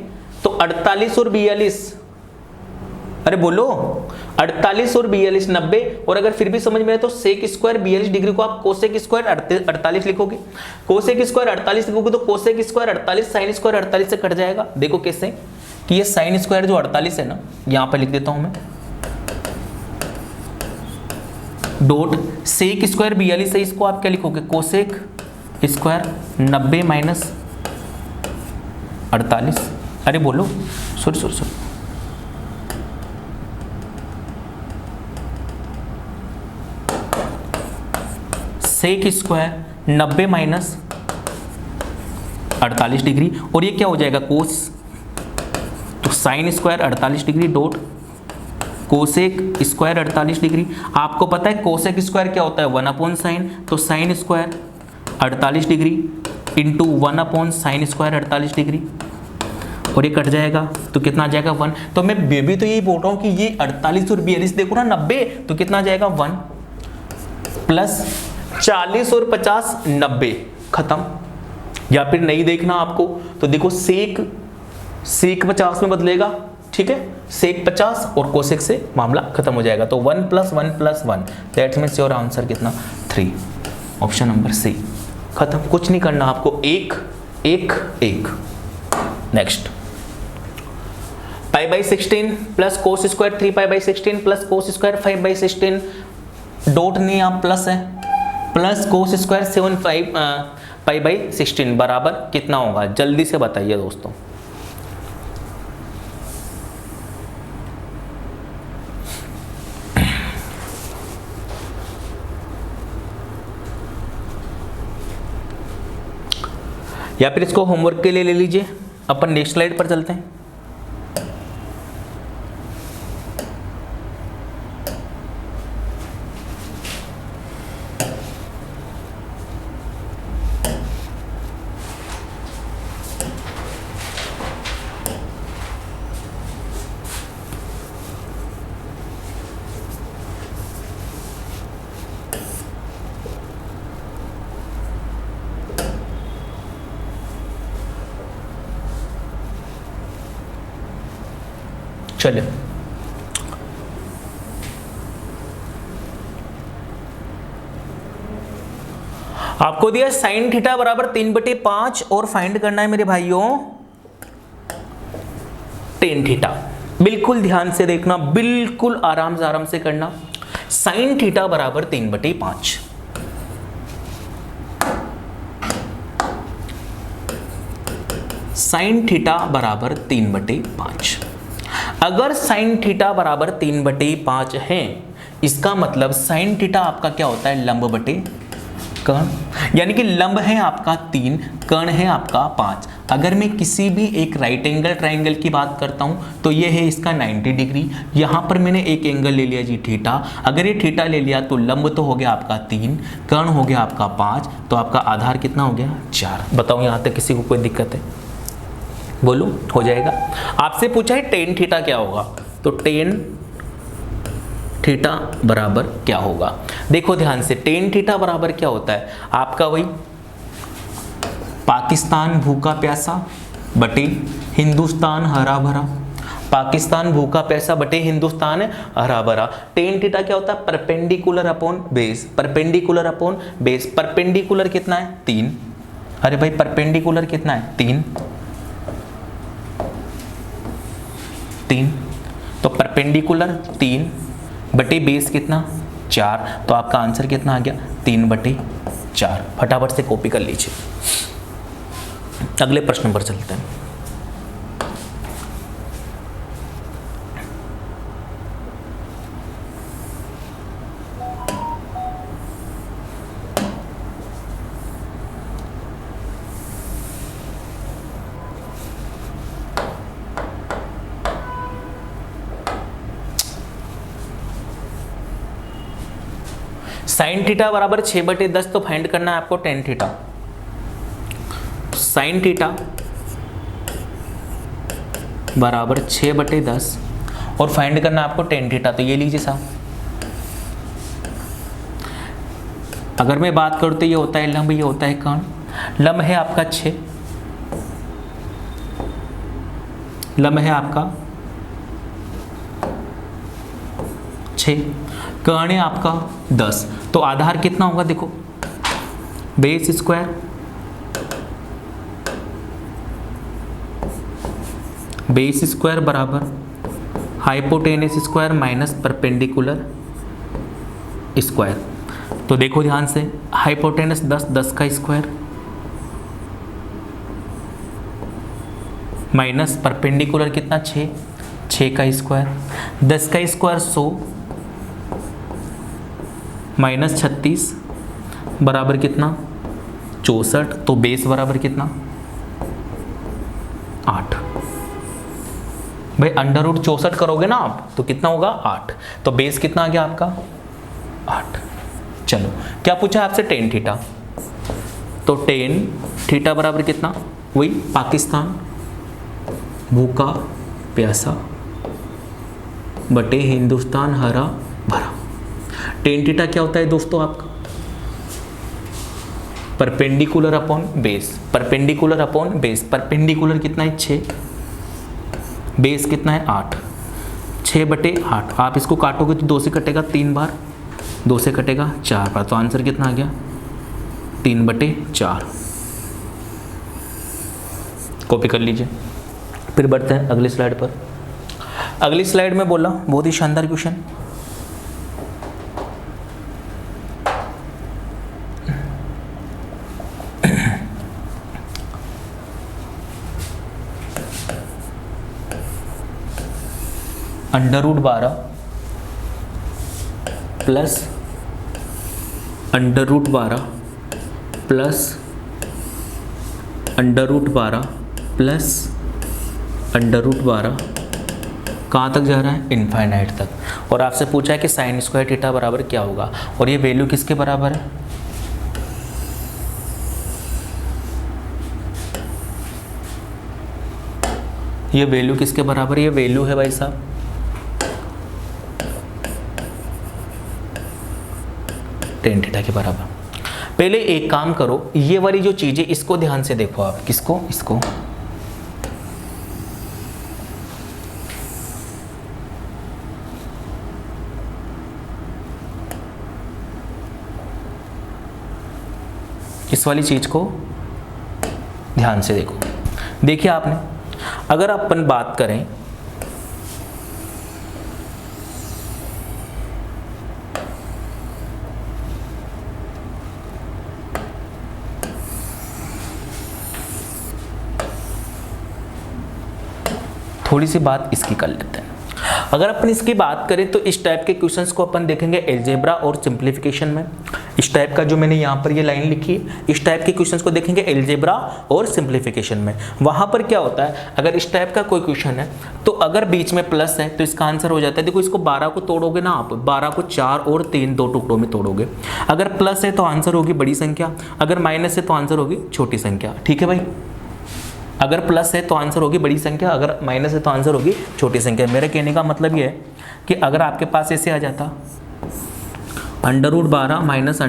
तो 48 और 42, अरे बोलो 48 और 42 90, और अगर फिर भी समझ में आए तो सेक स्क्वायर 42 डिग्री को आप कोसेक स्क्वायर 48 लिखोगे, कोसेक स्क्वायर 48 लिखोगे तो कोसेक स्क्वायर 48 साइन स्क्वायर 48 से कट जाएगा। देखो कैसे कि ये साइन स्क्वायर जो 48 है ना, यहां पर लिख देता हूं मैं, डॉट सेक स्क्वायर 42 है, इसको आप क्या लिखोगे कोसेक स्क्वायर 90 माइनस 48। अरे बोलो sorry sec square 90 minus 48 degree, और ये क्या हो जाएगा कोस, तो sine square 48 degree dot cosec square 48 degree. आपको पता है कोसेक स्क्वायर क्या होता है 1/sin, तो sine square 48 degree into 1/sin square 48 degree, और ये कट जाएगा तो कितना आ जाएगा 1। तो मैं भी तो यही बोल रहा हूँ कि ये 48 और 42 देखो ना 90, तो कितना आ जाएगा 1 प्लस 40 और 50 90 खत्म। या फिर नहीं देखना आपको तो देखो सेक 50 में बदलेगा, ठीक है, सेक 50 और कोसेक से मामला खत्म हो जाएगा। तो 1 + 1 + 1 दैट मीन्स योर आंसर कितना 3, ऑप्शन नंबर सी खत्म। कुछ नहीं करना आपको, एक। Next π/16 plus cos square 3π/16 plus cos square 5/16, dot नहीं आप प्लस है, प्लस कोस स्क्वायर 7 π/16 बराबर कितना होगा, जल्दी से बताइए दोस्तों। या फिर इसको होमवर्क के लिए ले लीजिए, अपन नेक्स्ट स्लाइड पर चलते हैं। चलिए, आपको दिया साइन थीटा बराबर 3/5 और फाइंड करना है मेरे भाइयों टेन थीटा। बिल्कुल ध्यान से देखना, बिल्कुल आराम से करना। साइन थीटा बराबर 3/5, साइन थीटा बराबर 3/5। अगर साइन थीटा बराबर 3/5 है, इसका मतलब साइन थीटा आपका क्या होता है, लंब बटे कर्ण, यानी कि लंब है आपका 3, कर्ण है आपका 5। अगर मैं किसी भी एक राइट एंगल ट्राइंगल की बात करता हूं तो ये है इसका 90 डिग्री। यहां पर मैंने एक एंगल ले लिया जी थीटा। अगर ये थीटा ले लिया तो लंब तो हो गया आपका 3, कर्ण हो गया आपका 5, तो आपका आधार कितना हो गया 4। बताओ यहां तक किसी को कोई दिक्कत है? बोलो, हो जाएगा। आपसे पूछा है टेन थीटा क्या होगा, तो टेन थीटा बराबर क्या होगा? देखो ध्यान से, टेन थीटा बराबर क्या होता है आपका, वही पाकिस्तान भूखा प्यासा बटे हिंदुस्तान हरा भरा। पाकिस्तान भूखा प्यासा बटे हिंदुस्तान हरा भरा। टेन थीटा क्या होता है, perpendicular upon base, perpendicular upon base. Perpendicular कितना है 3, अरे भाई परपेंडिकुलर कितना है 3, तो परपेंडिकुलर 3 बटे बेस कितना 4, तो आपका आंसर कितना आ गया 3/4। फटाफट से कॉपी कर लीजिए। अगले प्रश्न पर चलते हैं। साइन थीटा बराबर 6/10, तो फाइंड करना है आपको टेन थीटा। साइन थीटा बराबर 6/10 और फाइंड करना है आपको टेन थीटा। तो ये लीजिए साहब, अगर मैं बात करूँ तो ये होता है लंब, ये होता है कर्ण। लंब है आपका 6, लंब है आपका 6, कर्ण है आपका 10, तो आधार कितना होगा देखो, बेस स्क्वायर बराबर hypotenuse square minus perpendicular square. तो देखो ध्यान से, हाइपोटेनस 10 का स्क्वायर माइनस परपेंडिकुलर कितना 6 का स्क्वायर, 10 का स्क्वायर 100 माइनस 36 बराबर कितना 64, तो बेस बराबर कितना 8। भाई अंडर रूट 64 करोगे ना आप तो कितना होगा 8, तो बेस कितना आ गया आपका 8। चलो क्या पूछा आपसे टेन थीटा, तो टेन थीटा बराबर कितना, वही पाकिस्तान भूखा प्यासा बटे हिंदुस्तान हरा भरा। टेन थीटा क्या होता है दोस्तों आपका, perpendicular upon base, perpendicular upon base. Perpendicular कितना है 6, बेस कितना है 8, 6/8। आप इसको काटोगे तो 2 से कटेगा 3 बार, 2 से कटेगा 4 बार, तो आंसर कितना आ गया 3/4। कॉपी कर लीजिए। फिर बढ़ते हैं अगली स्लाइड पर। अगली स्लाइड में बोला बहुत ही शानदार क्वेश्चन, √12 प्लस √12 प्लस √12 प्लस √12 कहाँ तक जा रहा है, इनफाइनाइट तक। और आपसे पूछा है कि साइन स्क्वायर थीटा बराबर क्या होगा, और ये वैल्यू किसके बराबर है, ये वैल्यू किसके बराबर है, ये वैल्यू है भाई साहब टेन थीटा के बराबर। पहले एक काम करो, ये वाली जो चीजें इसको ध्यान से देखो आप, किसको, इसको इस वाली चीज़ को ध्यान से देखो। देखिए आपने, अगर अपन बात करें थोड़ी सी बात इसकी कर लेते हैं। अगर अपन इसकी बात करें तो इस टाइप के क्वेश्चंस को अपन देखेंगे अलजेब्रा और सिंप्लीफिकेशन में। इस टाइप का जो मैंने यहाँ पर ये लाइन लिखी है, इस टाइप के क्वेश्चंस को देखेंगे अलजेब्रा और सिंप्लीफिकेशन में। वहाँ पर क्या होता है, अगर इस टाइप का कोई क्वेश्चन है तो अगर बीच में प्लस है तो इसका आंसर हो जाता है। देखो इसको 12 को तोड़ोगे ना आप, 12 को 4 और 3 दो टुकड़ों में तोड़ोगे। अगर प्लस है तो आंसर होगी बड़ी संख्या, अगर माइनस है तो आंसर होगी छोटी संख्या। ठीक है भाई, अगर प्लस है तो आंसर होगी बड़ी संख्या, अगर माइनस है तो आंसर होगी छोटी संख्या। मेरे कहने का मतलब ये है कि अगर आपके पास ऐसे आ जाता √12 माइनस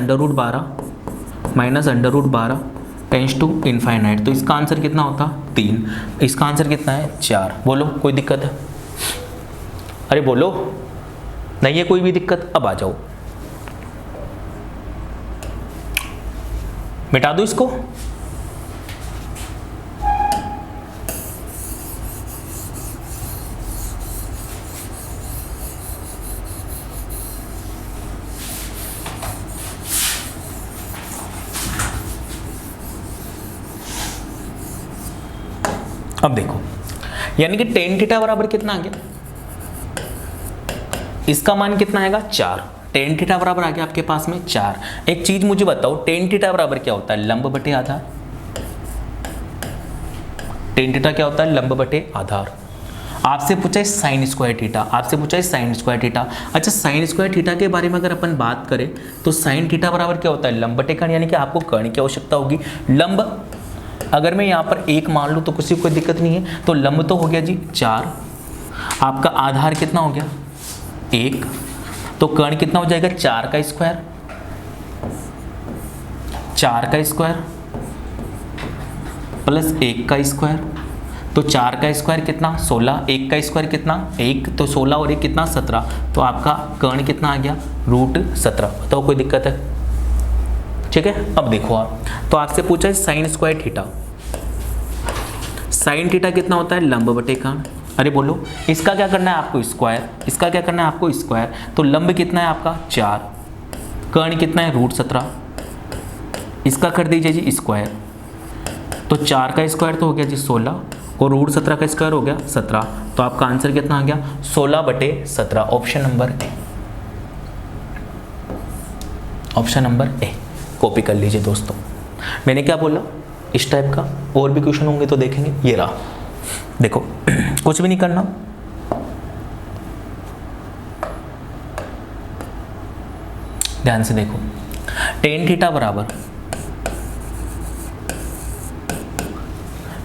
√12 टेंस टू इनफाइनाइट, तो इसका आंसर कितना होता 3, इसका आंसर कितना है 4। बोलो कोई दिक्कत है? अरे बोलो, नहीं है कोई भी दिक्कत? अब आ जाओ, मिटा दो इसको। अब देखो, यानी कि टेन थीटा बराबर कितना आ गया, इसका मान कितना आएगा 4। टेन थीटा बराबर आ गया आपके पास में 4। एक चीज मुझे बताओ, टेन थीटा बराबर क्या होता है? लंब बटे आधार। टेन थीटा क्या होता है? लंब बटे आधार। आपसे पूछा है साइन स्क्वायर थीटा, आपसे पूछा है साइन स्क्वायर थीटा। अच्छा, साइन स्क्वायर थीटा के बारे में अगर अपन बात करें तो साइन थीटा बराबर क्या होता है? लंब बटे कर्ण, यानी कि आपको कर्ण की आवश्यकता होगी। लंब अगर मैं यहाँ पर 1 मान लूँ तो किसी को कोई दिक्कत नहीं है, तो लंब तो हो गया जी 4, आपका आधार कितना हो गया 1, तो कर्ण कितना हो जाएगा 4 का स्क्वायर, 4 का स्क्वायर प्लस 1 का स्क्वायर, तो 4 का स्क्वायर कितना 16, 1 का स्क्वायर कितना 1, तो 16 और 1 कितना 17, तो आपका कर्ण कितना आ गया √17। बताओ कोई दिक्कत है? ठीक है, अब देखो आप, तो आपसे पूछा है sine square theta. Sine theta कितना होता है? लंब बटे कर्ण। अरे बोलो, इसका क्या करना है आपको स्क्वायर, इसका क्या करना है आपको स्क्वायर, तो लंब कितना है आपका 4, कर्ण कितना है √17, इसका कर दीजिए जी स्क्वायर, तो 4 का स्क्वायर तो हो गया जी 16 और √17 का स्क्वायर हो गया 17, तो आपका आंसर कितना आ गया 16/17। ऑप्शन नंबर ए, ऑप्शन नंबर ए कॉपी कर लीजिए दोस्तों। मैंने क्या बोला, इस टाइप का और भी क्वेश्चन होंगे तो देखेंगे। ये रहा, देखो कुछ भी नहीं करना, ध्यान से देखो। टेन थीटा बराबर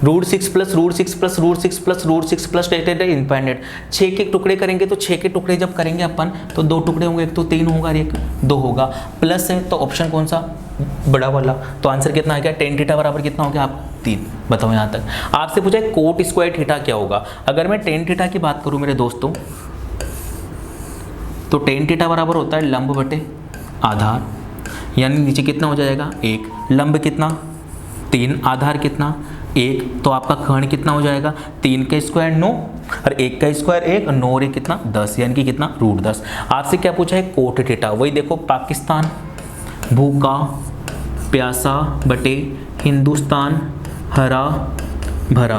√6 plus √6 plus √6 plus √6 plus infinite. 6 के टुकड़े करेंगे तो 6 के टुकड़े जब करेंगे अपन तो 2 टुकड़े होंगे, एक तो 3 होगा और एक 2 होगा। प्लस है तो ऑप्शन कौन सा, बड़ा वाला, तो आंसर कितना आ गया टेन थीटा बराबर कितना हो गया आप 3। बताओ यहाँ तक। आपसे पूछा है कोट स्क्वायर थीटा क्या होगा। अगर मैं टेन थीटा की बात करूँ मेरे दोस्तों, तो टेन थीटा बराबर होता है लंब बटे आधार, यानी नीचे कितना हो जाएगा 1, लंब कितना 3, आधार कितना 1, तो आपका कर्ण कितना हो जाएगा 3 का स्क्वायर 9 और 1 का स्क्वायर 1, 9 और 1 कितना 10, यानी कि कितना √10। आपसे क्या पूछा है कोट थीटा, वही देखो पाकिस्तान भूखा प्यासा बटे हिंदुस्तान हरा भरा,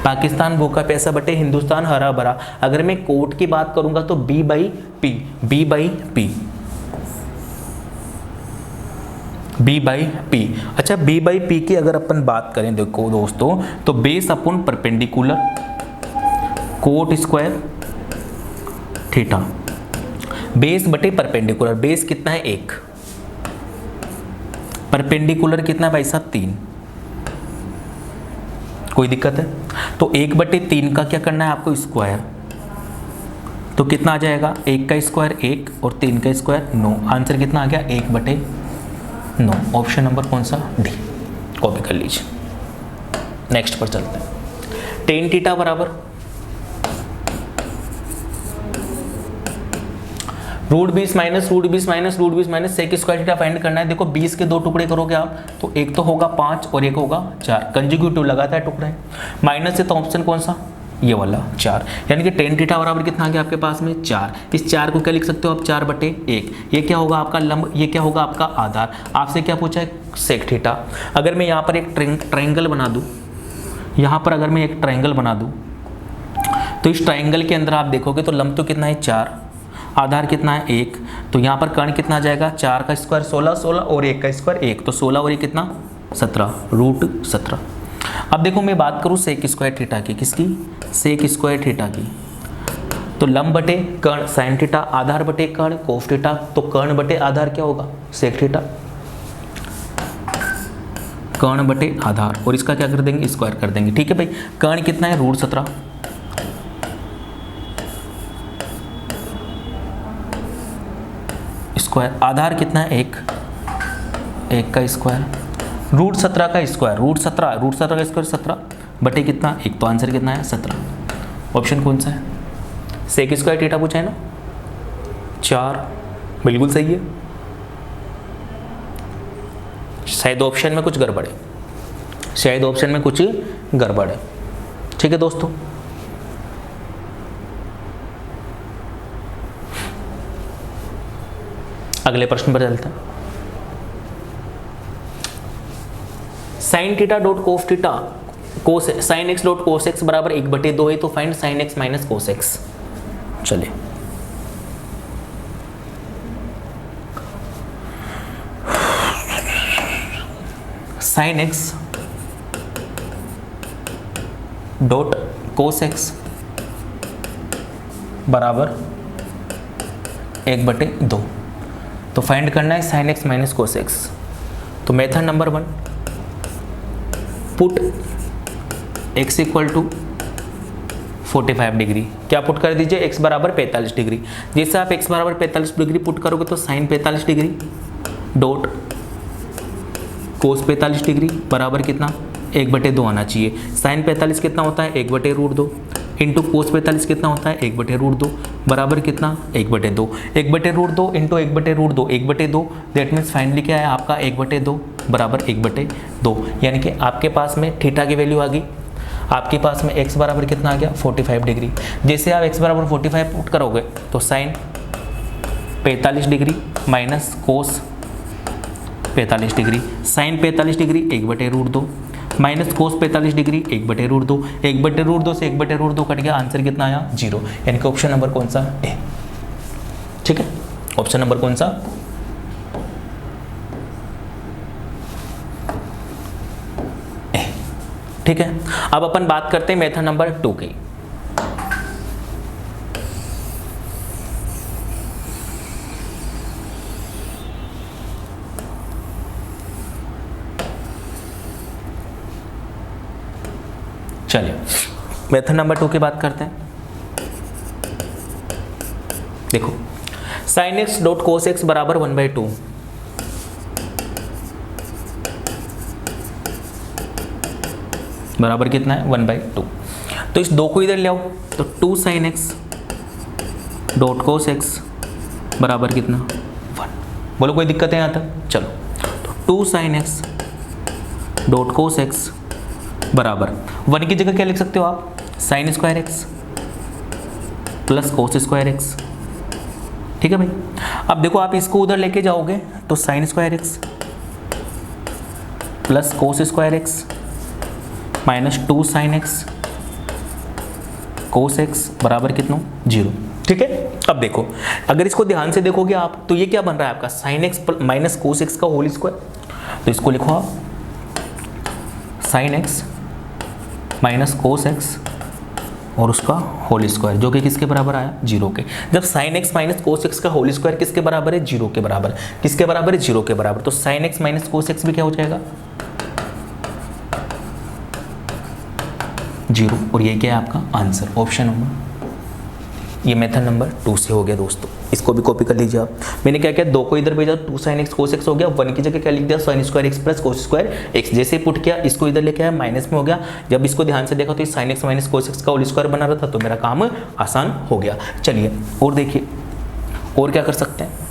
पाकिस्तान भूखा प्यासा बटे हिंदुस्तान हरा भरा। अगर मैं कोट की बात करूंगा तो B/P, B/P। अच्छा, B/P की अगर अपन बात करें देखो दोस्तों, तो बेस अपन perpendicular cot square theta, base बटे परपेंडिकुलर, बेस कितना है 1, परपेंडिकुलर कितना है भाई साहब 3। कोई दिक्कत है? तो 1/3 का क्या करना है आपको स्क्वायर, तो कितना आ जाएगा 1 का स्क्वायर 1 और 3 का स्क्वायर 9, आंसर कितना आ गया 1/9। ऑप्शन नंबर कौन सा, डी, कॉपी कर लीजिए। नेक्स्ट पर चलते हैं। टेन थीटा बराबर root 20 minus root 20 minus root 20 minus sec square theta find करना है। देखो 20 के 2 टुकड़े करोगे आप तो एक तो होगा 5 और एक होगा 4, कंजिक्यूटिव लगाता है टुकड़े। माइनस से तो ऑप्शन कौन सा, ये वाला 4, यानी कि टेन थीटा बराबर कितना आ गया आपके पास में 4। इस 4 को क्या लिख सकते हो आप 4/1। ये क्या होगा आपका लंब, ये क्या होगा आपका आधार। आपसे क्या पूछा है, सेक थीटा। अगर मैं यहाँ पर एक ट्रायंगल बना दूँ, यहाँ पर अगर मैं एक ट्रायंगल बना दूँ तो इस ट्रायंगल के अंदर आप देखोगे तो लंब तो कितना है 4, आधार कितना है 1, तो यहाँ पर कर्ण कितना आ जाएगा, 4 का स्क्वायर 16, 16 और 1 का स्क्वायर 1, तो 16 और 1 कितना 17, रूट 17। अब देखो मैं बात करूँ सेक स्क्वायर थीटा की, किसकी, सेक स्क्वायर थीटा की। तो लंब बटे कर्ण साइन थीटा, आधार बटे कर्ण कोस थीटा, तो कर्ण बटे आधार क्या होगा, सेक थीटा, कर्ण बटे आधार, और इसका क्या कर देंगे, स्क्वायर कर देंगे। ठीक है भाई, कर्ण कितना है, रूट 17, स्क्वायर, आधार कितना है 1, 1 का स्क्वायर, रूट 17 का स्क्वायर, रूट 17 का स्क्वायर 17 बटे कितना 1, तो आंसर कितना है 17। ऑप्शन कौन सा है, सेक स्क्वायर थीटा पूछा है ना, 4 बिल्कुल सही है। शायद ऑप्शन में कुछ गड़बड़ है, शायद ऑप्शन में कुछ गड़बड़ है। ठीक है दोस्तों, अगले प्रश्न पर चलते हैं। Sine theta dot cos theta cos sine x dot cos x बराबर 1/2 है, तो find sine x minus cos x. चलिए sine x dot cos x बराबर 1/2, तो फाइंड करना है sine x minus cos x. तो method number 1, put x equal to 45 degree, क्या पुट कर दीजिए, x बराबर 45 डिग्री। जैसे आप x बराबर 45 डिग्री पुट करोगे तो साइन 45 डिग्री डॉट कोस 45 डिग्री बराबर कितना 1/2 आना चाहिए। साइन 45 कितना होता है 1/√2 इंटू कोस 45 कितना होता है 1/√2 बराबर कितना 1/2, 1/√2 इंटू 1/√2 1/2, दैट मीन्स फाइनली क्या है आपका 1/2 बराबर 1/2, यानी कि आपके पास में थीटा की वैल्यू आ गई, आपके पास में x बराबर कितना आ गया 45 डिग्री। जैसे आप x बराबर 45 पुट करोगे तो sine 45 degree minus cos 45 degree, sine 45 degree 1/√2 minus cos 45 degree 1/√2, 1/√2 से 1/√2 कट गया, आंसर कितना आया 0, यानी कि ऑप्शन नंबर कौन सा ए। ठीक है, ऑप्शन नंबर कौन सा ए। ठीक है, अब अपन बात करते हैं मेथड नंबर 2 की। चलिए मेथड नंबर 2 की बात करते हैं। देखो sign x dot cos x बराबर 1/2, बराबर कितना है 1/2। तो इस 2 को इधर ले आओ तो 2 sine x dot cos x बराबर कितना 1। बोलो कोई दिक्कत है यहाँ तक? चलो तो 2 sine x dot cos x बराबर 1 की जगह क्या लिख सकते हो आप, sign square x plus cos square x. ठीक है भाई, अब देखो आप इसको उधर लेके जाओगे तो sine square x plus cos square x minus 2 sine x cos x बराबर कितना 0। ठीक है, अब देखो अगर इसको ध्यान से देखोगे आप तो ये क्या बन रहा है आपका sign x minus cos x का होल स्क्वायर। तो इसको लिखो आप sign x minus cos x और उसका होल स्क्वायर, जो कि किसके बराबर आया 0 के। जब sign x minus cos x का होल स्क्वायर किसके बराबर है 0 के बराबर, किसके बराबर है 0 के बराबर, तो sign x minus cos x भी क्या हो जाएगा 0, और ये क्या है आपका आंसर, ऑप्शन नंबर। ये मेथड नंबर 2 से हो गया दोस्तों, इसको भी कॉपी कर लीजिए आप। मैंने क्या किया 2 को इधर भेजा 2 साइन एक्स कोस एक्स हो गया, 1 की जगह क्या लिख दिया sign square x plus cos square x. जैसे पुट किया इसको इधर लेके आया माइनस में हो गया, जब इसको ध्यान से देखा तो sign x minus cos x का होल स्क्वायर बना रहा था, तो मेरा काम आसान हो गया। चलिए और देखिए और क्या कर सकते हैं?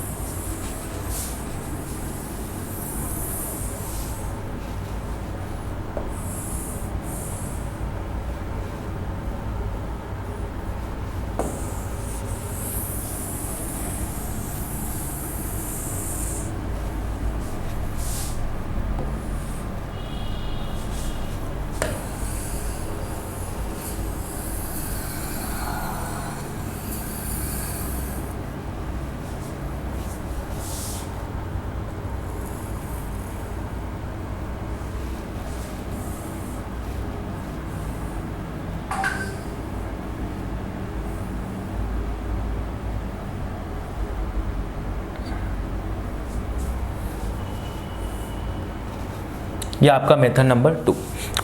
ये आपका मेथड नंबर 2।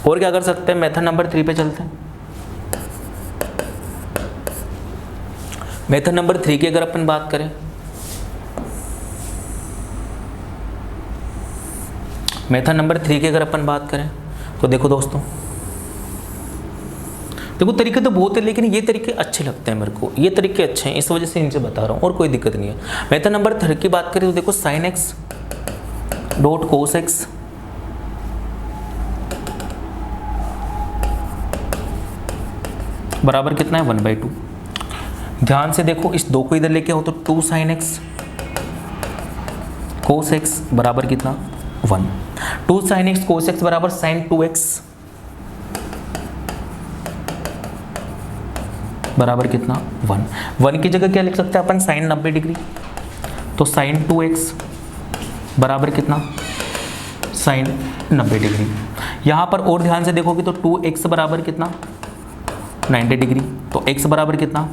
और क्या कर सकते हैं? मेथड नंबर 3 पे चलते हैं। मेथड नंबर 3 की अगर अपन बात करें, मेथड नंबर 3 की अगर अपन बात करें तो देखो दोस्तों, देखो तरीके तो बहुत है, लेकिन ये तरीके अच्छे लगते हैं मेरे को, ये तरीके अच्छे हैं, इस वजह से इनसे बता रहा हूँ, और कोई दिक्कत नहीं है। मेथड नंबर 3 की बात करें तो देखो sign x dot cos x बराबर कितना है 1/2। ध्यान से देखो, इस 2 को इधर लेके आओ तो 2 साइन एक्स कोस एक्स बराबर कितना 1। 2 साइन एक्स कोस एक्स बराबर साइन 2x बराबर कितना 1। 1 की जगह क्या लिख सकते हैं अपन? Sine 90 degree. तो साइन 2x बराबर कितना साइन 90 डिग्री। यहाँ पर और ध्यान से देखोगे तो 2x बराबर कितना 90 डिग्री। तो x बराबर कितना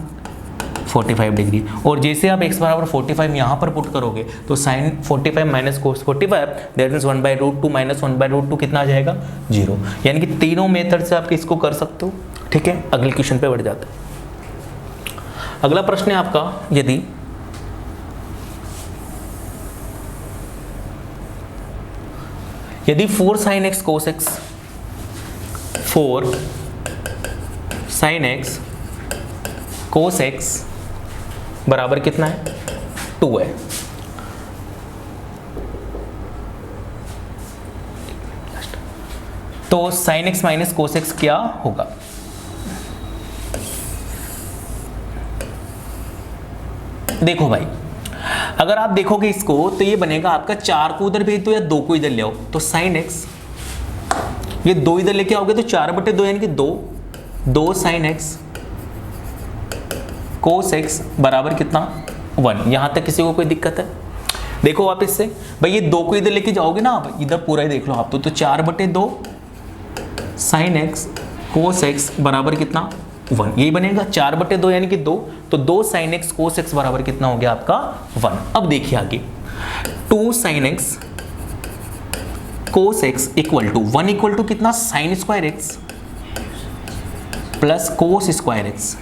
45 डिग्री। और जैसे आप x बराबर 45 यहाँ पर पुट करोगे तो sine 45 minus cos 45 that means 1/√2 minus 1/√2 कितना आ जाएगा 0। यानी कि तीनों मेथड से आप इसको कर सकते हो। ठीक है, अगले क्वेश्चन पे बढ़ जाते हैं। अगला प्रश्न है आपका, यदि 4 sign x cos x 4 sign x cos x बराबर कितना है 2 है। तो sign x minus cos x क्या होगा? देखो भाई, अगर आप देखोगे इसको तो ये बनेगा आपका 4 को उधर भेज दो या 2 को इधर ले आओ। तो साइन एक्स, ये 2 इधर लेके आओगे तो 4/2 यानी कि 2 साइन एक्स कोस एक्स बराबर कितना 1। यहां तक किसी को कोई दिक्कत है? देखो वापस से भाई, ये 2 को इधर लेके जाओगे ना आप, इधर पूरा ही देख लो आप, तो 4/2 साइन एक्स कोस एक्स बराबर कितना 1। यही बनेगा 4/2 यानी कि 2। तो 2 साइन एक्स कोस एक्स बराबर कितना हो गया आपका 1। अब देखिए आगे, 2 sine x cos x equal to 1 equal to कितना sine square x plus cos square x.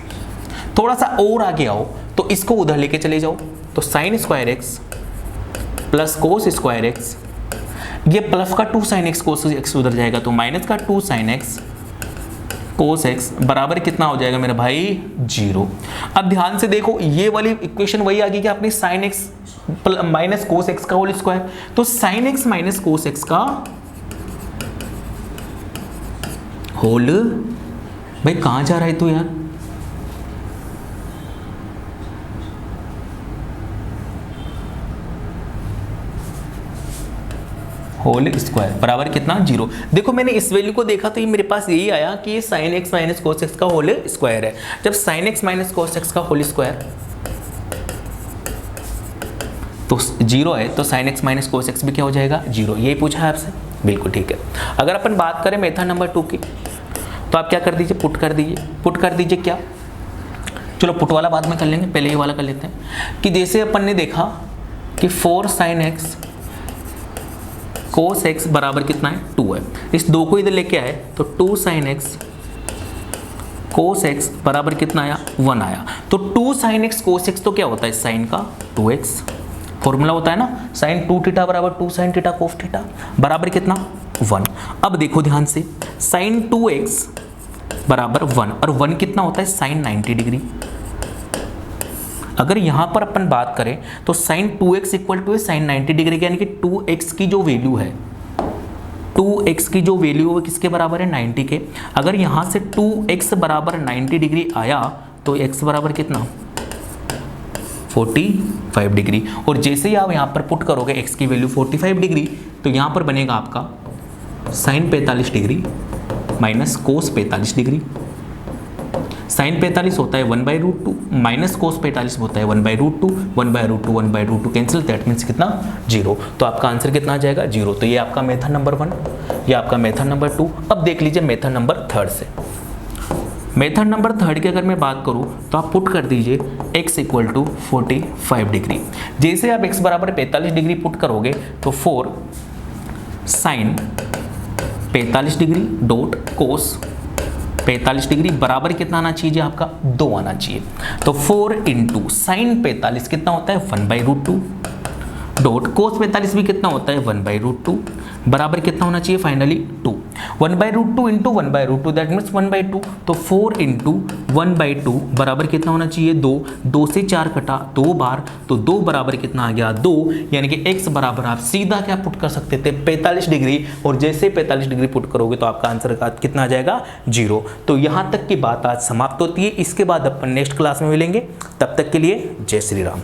थोड़ा सा और आगे आओ तो इसको उधर लेके चले जाओ, तो sine square x plus cos square x, ये प्लस का 2 साइन एक्स कोस एक्स उधर जाएगा तो माइनस का 2 साइन एक्स कोस एक्स बराबर कितना हो जाएगा मेरे भाई 0। अब ध्यान से देखो, ये वाली इक्वेशन वही आ गई कि आपने sign x minus cos x का होल स्क्वायर, तो sign x minus cos x का होल। भाई कहां जा रहा है तू यार? होल स्क्वायर बराबर कितना 0। देखो मैंने इस वैल्यू को देखा तो ये मेरे पास यही आया कि ये sign x minus cos x का होल स्क्वायर है। जब sign x minus cos x का होल स्क्वायर तो 0 है, तो sign x minus cos x भी क्या हो जाएगा 0। यही पूछा है आपसे, बिल्कुल ठीक है। अगर अपन बात करें मेथड नंबर 2 की, तो आप क्या कर दीजिए, पुट कर दीजिए। पुट कर दीजिए क्या, चलो पुट वाला बाद में कर लेंगे, पहले ये वाला कर लेते हैं। कि जैसे अपन ने देखा कि 4 साइन एक्स कोस एक्स बराबर कितना है 2 है। इस 2 को इधर लेके आए तो 2 साइन एक्स कोस एक्स बराबर कितना आया 1 आया। तो 2 साइन एक्स कोस एक्स तो क्या होता है साइन का 2x, फॉर्मूला होता है ना साइन 2 थीटा बराबर 2 साइन थीटा कोस थीटा बराबर कितना 1। अब देखो ध्यान से, साइन 2x बराबर 1 और 1 कितना होता है साइन 90 डिग्री। अगर यहाँ पर अपन बात करें तो साइन 2x इक्वल टू है साइन 90 डिग्री यानी कि 2x की जो वैल्यू है 2x की जो वैल्यू है किसके बराबर है 90 के। अगर यहाँ से 2x बराबर 90 डिग्री आया तो x बराबर कितना 45 डिग्री। और जैसे ही आप यहाँ पर पुट करोगे x की वैल्यू 45 डिग्री तो यहाँ पर बनेगा आपका sine 45 degree minus cos 45 degree. Sine 45 होता है 1/√2 माइनस कोस 45 होता है 1/√2 1/√2 1/√2 कैंसिल, दैट मीन्स कितना 0। तो आपका आंसर कितना आ जाएगा 0। तो ये आपका मेथड नंबर 1, ये आपका मेथड नंबर 2। अब देख लीजिए मेथड नंबर 3 से। मेथड नंबर 3 की अगर मैं बात करूँ तो आप पुट कर दीजिए x इक्वल टू 45 डिग्री। जैसे आप x बराबर 45 डिग्री पुट करोगे तो 4 साइन 45 डिग्री डॉट कोस 45 डिग्री बराबर कितना आना चाहिए आपका 2 आना चाहिए। तो 4 इंटू साइन 45 कितना होता है 1/√2 डॉट कोस 45 भी कितना होता है 1/√2 बराबर कितना होना चाहिए फाइनली 2। 1/√2 into 1/√2 that means 1/2। तो 4 इंटू 1/2 बराबर कितना होना चाहिए 2। 2 से 4 कटा 2 बार तो 2 बराबर कितना आ गया 2, यानी कि x बराबर आप सीधा क्या पुट कर सकते थे 45 डिग्री। और जैसे 45 डिग्री पुट करोगे तो आपका आंसर का कितना आ जाएगा 0। तो यहाँ तक की बात आज समाप्त होती है। इसके बाद अपन नेक्स्ट क्लास में मिलेंगे, तब तक के लिए जय श्री राम।